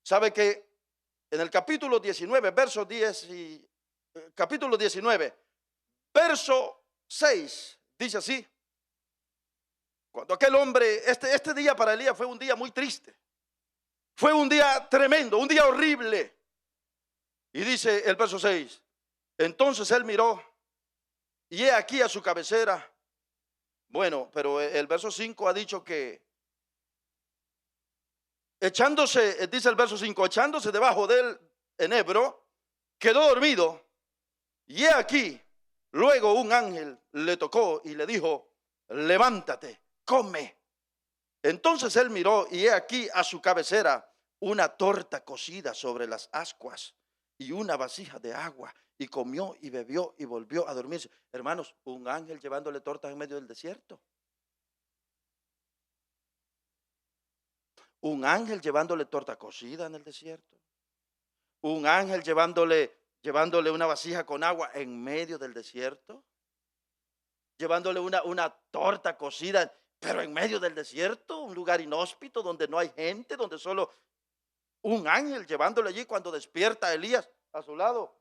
¿Sabe que en el capítulo 19, verso 10 y capítulo 19, verso 6, dice así: cuando aquel hombre, este día para Elías fue un día muy triste, fue un día tremendo, un día horrible. Y dice el verso 6, entonces él miró y he aquí a su cabecera. Bueno, pero el verso 5 ha dicho que echándose, dice el verso 5, echándose debajo del enebro, quedó dormido. Y he aquí, luego un ángel le tocó y le dijo, levántate, come. Entonces él miró y he aquí a su cabecera una torta cocida sobre las ascuas y una vasija de agua, y comió y bebió y volvió a dormirse. Hermanos, un ángel llevándole tortas en medio del desierto. Un ángel llevándole torta cocida en el desierto. Un ángel llevándole una vasija con agua en medio del desierto. Llevándole una torta cocida, pero en medio del desierto, un lugar inhóspito donde no hay gente, donde solo un ángel llevándole allí. Cuando despierta Elías a su lado,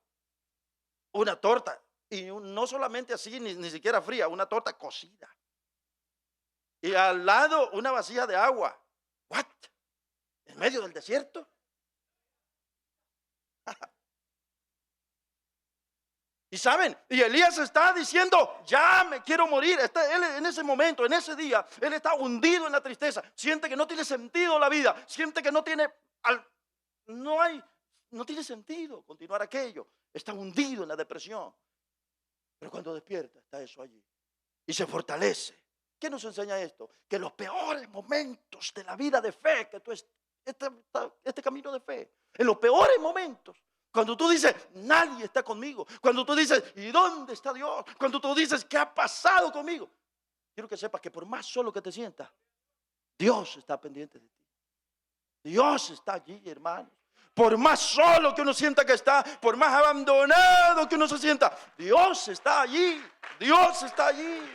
una torta, y no solamente así, ni siquiera fría, una torta cocida. Y al lado una vasija de agua. ¿What? ¿En medio del desierto? Y saben, y Elías está diciendo, ya me quiero morir. Él en ese momento, en ese día, él está hundido en la tristeza. Siente que no tiene sentido la vida. Siente que no tiene sentido continuar aquello. Está hundido en la depresión. Pero cuando despierta, está eso allí. Y se fortalece. ¿Qué nos enseña esto? Que los peores momentos de la vida de fe, que tú este camino de fe, en los peores momentos, cuando tú dices, nadie está conmigo, cuando tú dices, ¿y dónde está Dios? Cuando tú dices, ¿qué ha pasado conmigo? Quiero que sepas que por más solo que te sientas, Dios está pendiente de ti. Dios está allí, hermanos. Por más solo que uno sienta que está, por más abandonado que uno se sienta, Dios está allí. Dios está allí.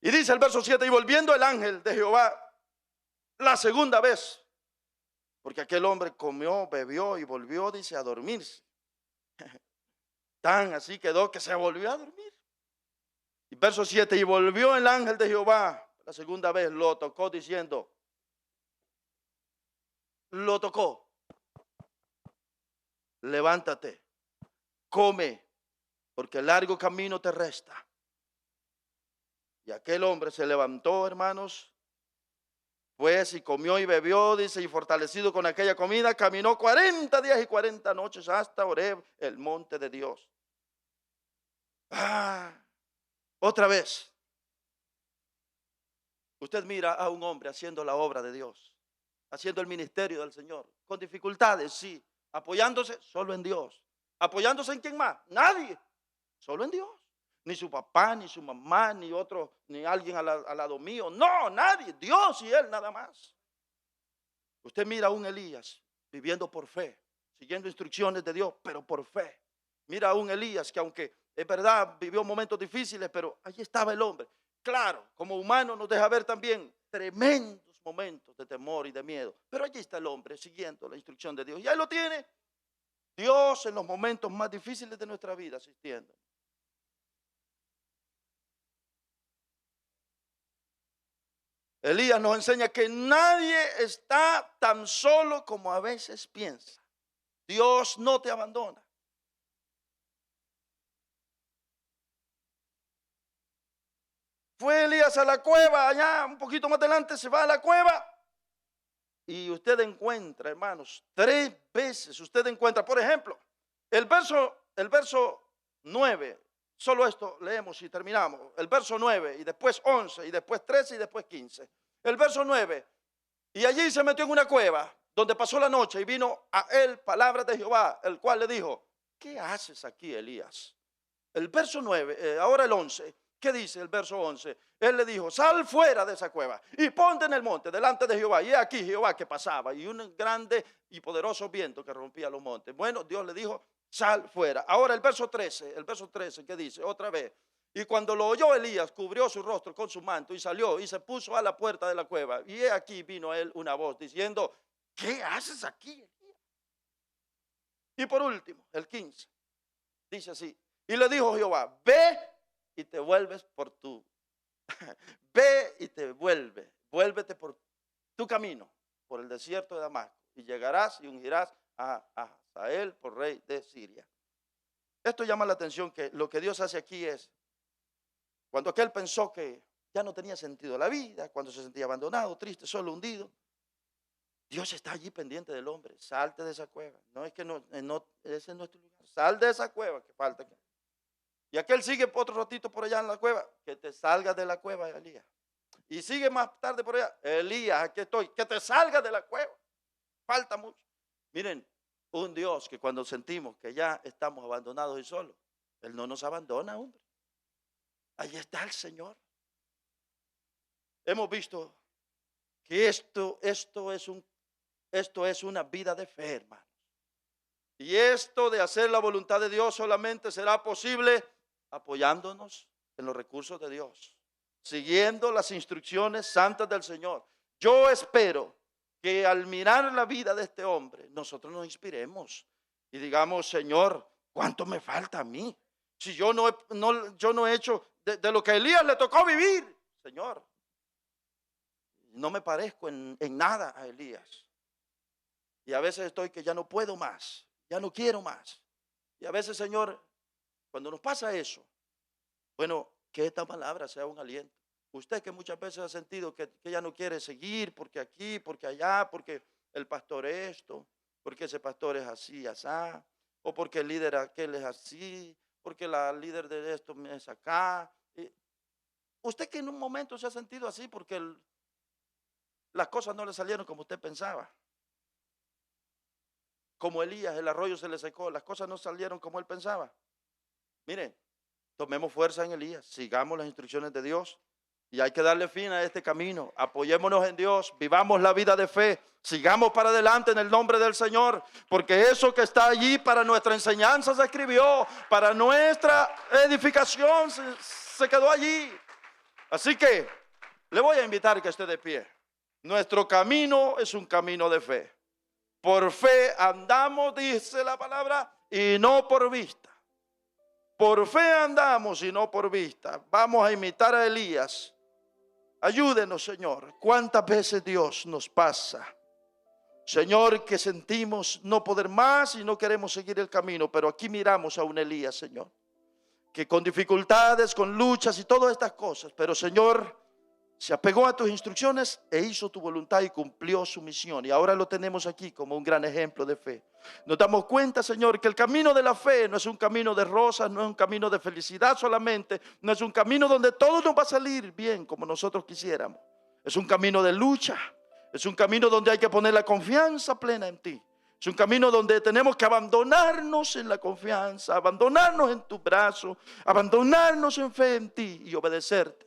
Y dice el verso 7, y volviendo el ángel de Jehová la segunda vez, porque aquel hombre comió, bebió y volvió, dice, a dormirse. Tan así quedó que se volvió a dormir. Y verso 7, y volvió el ángel de Jehová la segunda vez, lo tocó diciendo, lo tocó, levántate, come, porque largo camino te resta. Y aquel hombre se levantó, hermanos, pues y comió y bebió, dice, y fortalecido con aquella comida, caminó 40 días y 40 noches hasta Horeb, el monte de Dios. Otra vez, usted mira a un hombre haciendo la obra de Dios, haciendo el ministerio del Señor, con dificultades, sí, apoyándose solo en Dios. ¿Apoyándose en quién más? Nadie, solo en Dios. Ni su papá, ni su mamá, ni otro, ni alguien al lado mío. No, nadie, Dios y él nada más. Usted mira a un Elías viviendo por fe, siguiendo instrucciones de Dios, pero por fe. Mira a un Elías que, aunque es verdad, vivió momentos difíciles, pero allí estaba el hombre. Claro, como humano nos deja ver también tremendos momentos de temor y de miedo, pero allí está el hombre siguiendo la instrucción de Dios. Y ahí lo tiene Dios en los momentos más difíciles de nuestra vida asistiendo. Elías nos enseña que nadie está tan solo como a veces piensa. Dios no te abandona. Fue Elías a la cueva, allá un poquito más adelante se va a la cueva y usted encuentra, hermanos, 3 veces usted encuentra, por ejemplo, el verso 9, solo esto leemos y terminamos, el verso 9 y después 11 y después 13 y después 15. El verso 9, y allí se metió en una cueva donde pasó la noche y vino a él palabra de Jehová, el cual le dijo, ¿qué haces aquí, Elías? El verso 9, ahora el 11. ¿Qué dice el verso 11? Él le dijo, sal fuera de esa cueva y ponte en el monte delante de Jehová. Y he aquí Jehová que pasaba y un grande y poderoso viento que rompía los montes. Bueno, Dios le dijo, sal fuera. Ahora el verso 13, ¿qué dice? Otra vez. Y cuando lo oyó Elías, cubrió su rostro con su manto y salió y se puso a la puerta de la cueva. Y he aquí vino a él una voz diciendo, ¿qué haces aquí, Elías? Y por último, el 15, dice así. Y le dijo Jehová, ve y te vuelves por ve y te vuélvete por tu camino, por el desierto de Damasco, y llegarás y ungirás a Hazael por rey de Siria. Esto llama la atención, que lo que Dios hace aquí es, cuando aquel pensó que ya no tenía sentido la vida, cuando se sentía abandonado, triste, solo, hundido, Dios está allí pendiente del hombre. Salte de esa cueva. No es que ese no es tu lugar. Sal de esa cueva, que falta que. Y aquel sigue otro ratito por allá en la cueva, que te salgas de la cueva, Elías. Y sigue más tarde por allá, Elías, aquí estoy, que te salgas de la cueva. Falta mucho. Miren, un Dios que cuando sentimos que ya estamos abandonados y solos, Él no nos abandona, hombre. Ahí está el Señor. Hemos visto que esto es una vida de fe, hermanos. Y esto de hacer la voluntad de Dios solamente será posible apoyándonos en los recursos de Dios, siguiendo las instrucciones santas del Señor. Yo espero que al mirar la vida de este hombre, nosotros nos inspiremos y digamos, Señor, ¿cuánto me falta a mí? Si yo no he hecho de lo que a Elías le tocó vivir, Señor. No me parezco en nada a Elías. Y a veces estoy que ya no puedo más, ya no quiero más. Y a veces, Señor, cuando nos pasa eso, bueno, que esta palabra sea un aliento. Usted que muchas veces ha sentido que ya no quiere seguir, porque aquí, porque allá, porque el pastor es esto, porque ese pastor es así, asá, o porque el líder aquel es así, porque la líder de esto es acá. Usted que en un momento se ha sentido así porque las cosas no le salieron como usted pensaba. Como Elías, el arroyo se le secó, las cosas no salieron como él pensaba. Miren, tomemos fuerza en Elías, sigamos las instrucciones de Dios y hay que darle fin a este camino. Apoyémonos en Dios, vivamos la vida de fe, sigamos para adelante en el nombre del Señor, porque eso que está allí para nuestra enseñanza se escribió, para nuestra edificación se quedó allí. Así que le voy a invitar que esté de pie. Nuestro camino es un camino de fe. Por fe andamos, dice la palabra, y no por vista. Por fe andamos y no por vista. Vamos a imitar a Elías. Ayúdenos, Señor. ¿Cuántas veces Dios nos pasa, Señor, que sentimos no poder más y no queremos seguir el camino? Pero aquí miramos a un Elías, Señor, que con dificultades, con luchas y todas estas cosas, pero Señor, se apegó a tus instrucciones e hizo tu voluntad y cumplió su misión. Y ahora lo tenemos aquí como un gran ejemplo de fe. Nos damos cuenta, Señor, que el camino de la fe no es un camino de rosas, no es un camino de felicidad solamente, no es un camino donde todo nos va a salir bien como nosotros quisiéramos. Es un camino de lucha, es un camino donde hay que poner la confianza plena en ti. Es un camino donde tenemos que abandonarnos en la confianza, abandonarnos en tu brazo, abandonarnos en fe en ti y obedecerte.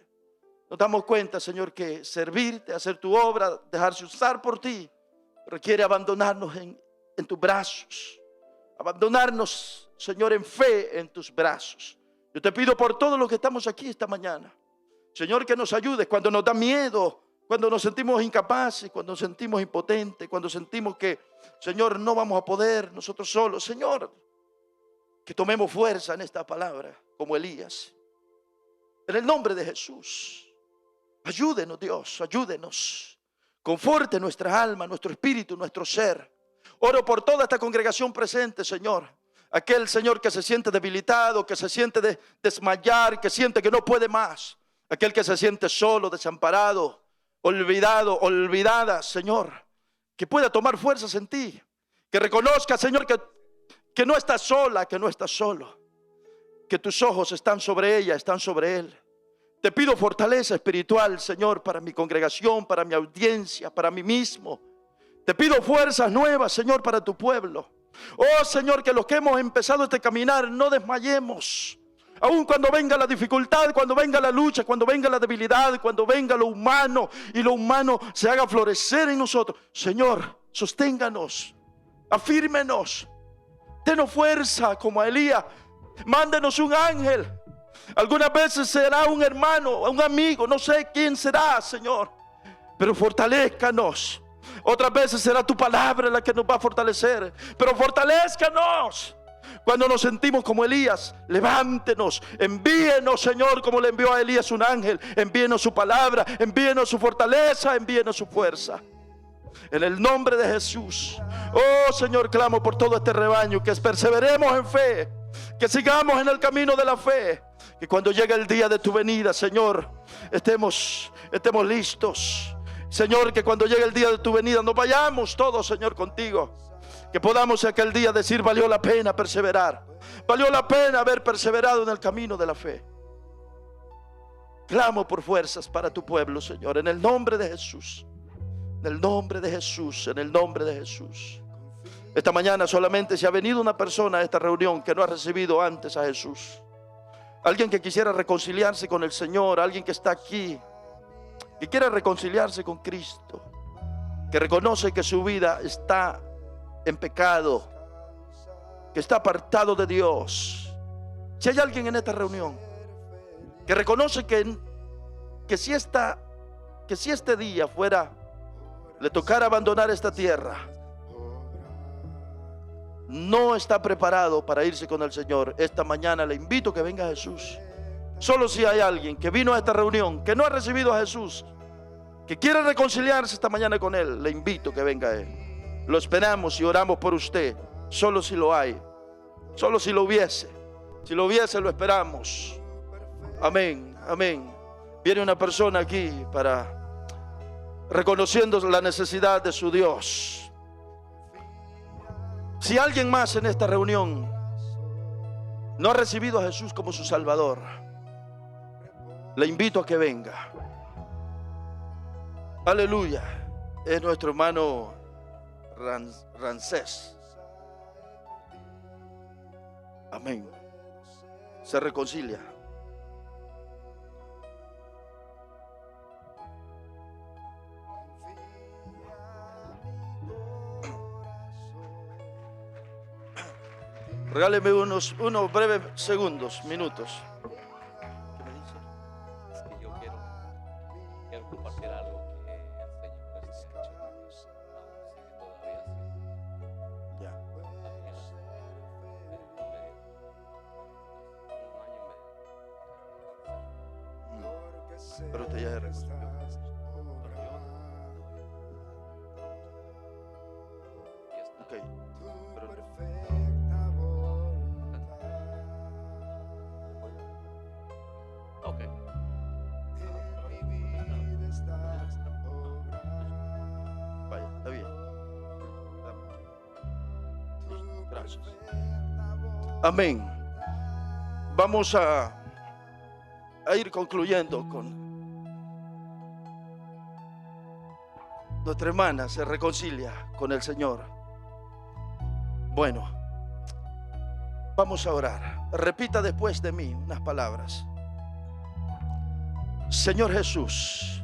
Nos damos cuenta, Señor, que servirte, hacer tu obra, dejarse usar por ti, requiere abandonarnos en tus brazos. Abandonarnos, Señor, en fe en tus brazos. Yo te pido por todos los que estamos aquí esta mañana, Señor, que nos ayudes cuando nos da miedo, cuando nos sentimos incapaces, cuando nos sentimos impotentes, cuando sentimos que, Señor, no vamos a poder nosotros solos. Señor, que tomemos fuerza en esta palabra como Elías. En el nombre de Jesús. Ayúdenos, Dios, ayúdenos. Conforte nuestra alma, nuestro espíritu, nuestro ser. Oro por toda esta congregación presente, Señor. Aquel, Señor, que se siente debilitado, que se siente desmayar, que siente que no puede más. Aquel que se siente solo, desamparado, olvidado, olvidada, Señor. Que pueda tomar fuerzas en ti. Que reconozca, Señor, que no estás sola, que no estás solo. Que tus ojos están sobre ella, están sobre él. Te pido fortaleza espiritual, Señor, para mi congregación, para mi audiencia, para mí mismo. Te pido fuerzas nuevas, Señor, para tu pueblo. Oh, Señor, que los que hemos empezado este caminar no desmayemos. Aun cuando venga la dificultad, cuando venga la lucha, cuando venga la debilidad, cuando venga lo humano y lo humano se haga florecer en nosotros. Señor, sosténganos, afírmenos, denos fuerza como a Elías. Mándenos un ángel. Algunas veces será un hermano, un amigo, no sé quién será, Señor, pero fortalézcanos. Otras veces será tu palabra la que nos va a fortalecer, pero fortalézcanos. Cuando nos sentimos como Elías, levántenos, envíenos, Señor, como le envió a Elías un ángel. Envíenos su palabra, envíenos su fortaleza, envíenos su fuerza. En el nombre de Jesús. Oh, Señor, clamo por todo este rebaño, que perseveremos en fe, que sigamos en el camino de la fe, que cuando llegue el día de tu venida, Señor, estemos listos. Señor, que cuando llegue el día de tu venida nos vayamos todos, Señor, contigo. Que podamos aquel día decir: valió la pena perseverar, valió la pena haber perseverado en el camino de la fe. Clamo por fuerzas para tu pueblo, Señor, en el nombre de Jesús. En el nombre de Jesús, en el nombre de Jesús. Esta mañana solamente se ha venido una persona a esta reunión que no ha recibido antes a Jesús. Alguien que quisiera reconciliarse con el Señor, alguien que está aquí, que quiere reconciliarse con Cristo, que reconoce que su vida está en pecado, que está apartado de Dios. Si hay alguien en esta reunión que reconoce que si este día le tocara abandonar esta tierra, no está preparado para irse con el Señor, esta mañana le invito a que venga a Jesús. Solo si hay alguien que vino a esta reunión, que no ha recibido a Jesús, que quiere reconciliarse esta mañana con Él, le invito a que venga a Él. Lo esperamos y oramos por usted. Solo si lo hay, solo si lo hubiese. Si lo hubiese, lo esperamos. Amén, amén. Viene una persona aquí reconociendo la necesidad de su Dios. Si alguien más en esta reunión no ha recibido a Jesús como su Salvador, le invito a que venga. Aleluya. Es nuestro hermano Rancés. Amén. Se reconcilia. Regáleme unos breves segundos, minutos. ¿Qué me dice? Es que yo quiero compartir algo que el Señor ha hecho aún sigue todavía haciendo. Ya. Pero usted ya se reconcilió. Ok. Pero Gracias. Amén. Vamos a ir concluyendo con nuestra hermana. Se reconcilia con el Señor. Bueno, vamos a orar. Repita después de mí unas palabras. Señor Jesús,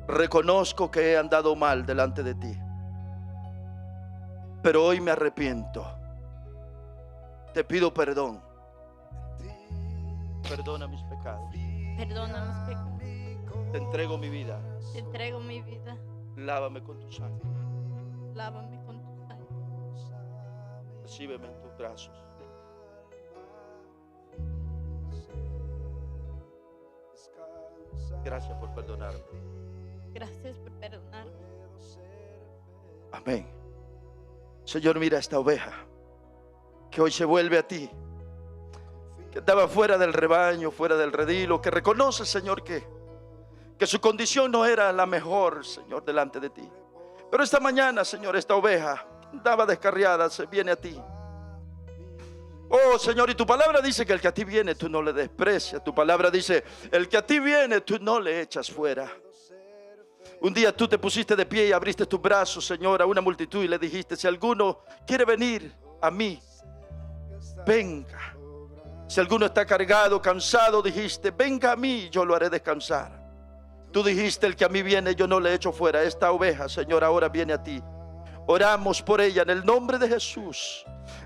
reconozco que he andado mal delante de ti, pero hoy me arrepiento. Te pido perdón. Perdona mis pecados. Perdona mis pecados. Te entrego mi vida. Te entrego mi vida. Lávame con tu sangre. Lávame con tu sangre. Recíbeme en tus brazos. Gracias por perdonarme. Gracias por perdonarme. Amén. Señor, mira esta oveja que hoy se vuelve a ti, que estaba fuera del rebaño, fuera del redil, que reconoce, Señor, que su condición no era la mejor, Señor, delante de ti. Pero esta mañana, Señor, esta oveja estaba descarriada, se viene a ti. Oh, Señor, y tu palabra dice que el que a ti viene, tú no le desprecias. Tu palabra dice, el que a ti viene, tú no le echas fuera. Un día tú te pusiste de pie y abriste tus brazos, Señor, a una multitud y le dijiste, si alguno quiere venir a mí, venga. Si alguno está cargado, cansado, dijiste, venga a mí, yo lo haré descansar. Tú dijiste, el que a mí viene, yo no le echo fuera. Esta oveja, Señor, ahora viene a ti. Oramos por ella en el nombre de Jesús.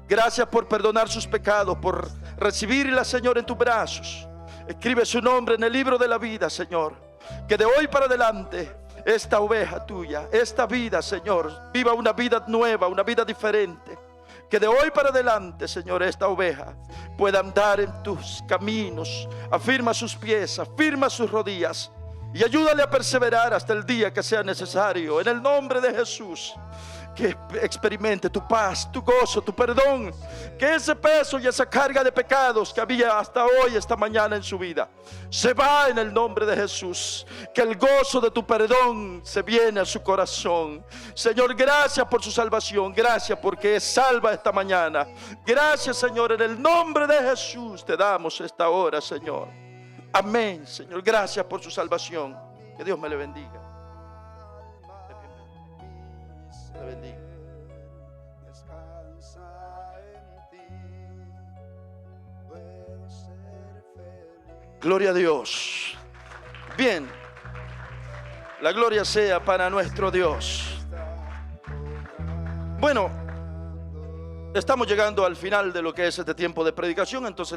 Gracias por perdonar sus pecados, por recibirla, Señor, en tus brazos. Escribe su nombre en el libro de la vida, Señor. Que de hoy para adelante, esta oveja tuya, esta vida, Señor, viva una vida nueva, una vida diferente. Que de hoy para adelante, Señor, esta oveja pueda andar en tus caminos. Afirma sus pies, afirma sus rodillas y ayúdale a perseverar hasta el día que sea necesario. En el nombre de Jesús, que experimente tu paz, tu gozo, tu perdón. Que ese peso y esa carga de pecados que había hasta hoy, esta mañana en su vida, se va en el nombre de Jesús. Que el gozo de tu perdón se viene a su corazón. Señor, gracias por su salvación. Gracias porque es salva esta mañana. Gracias, Señor, en el nombre de Jesús te damos esta hora, Señor. Amén, Señor. Gracias por su salvación. Que Dios me le bendiga. Me le bendiga. Gloria a Dios. Bien, la gloria sea para nuestro Dios. Bueno, estamos llegando al final de lo que es este tiempo de predicación, entonces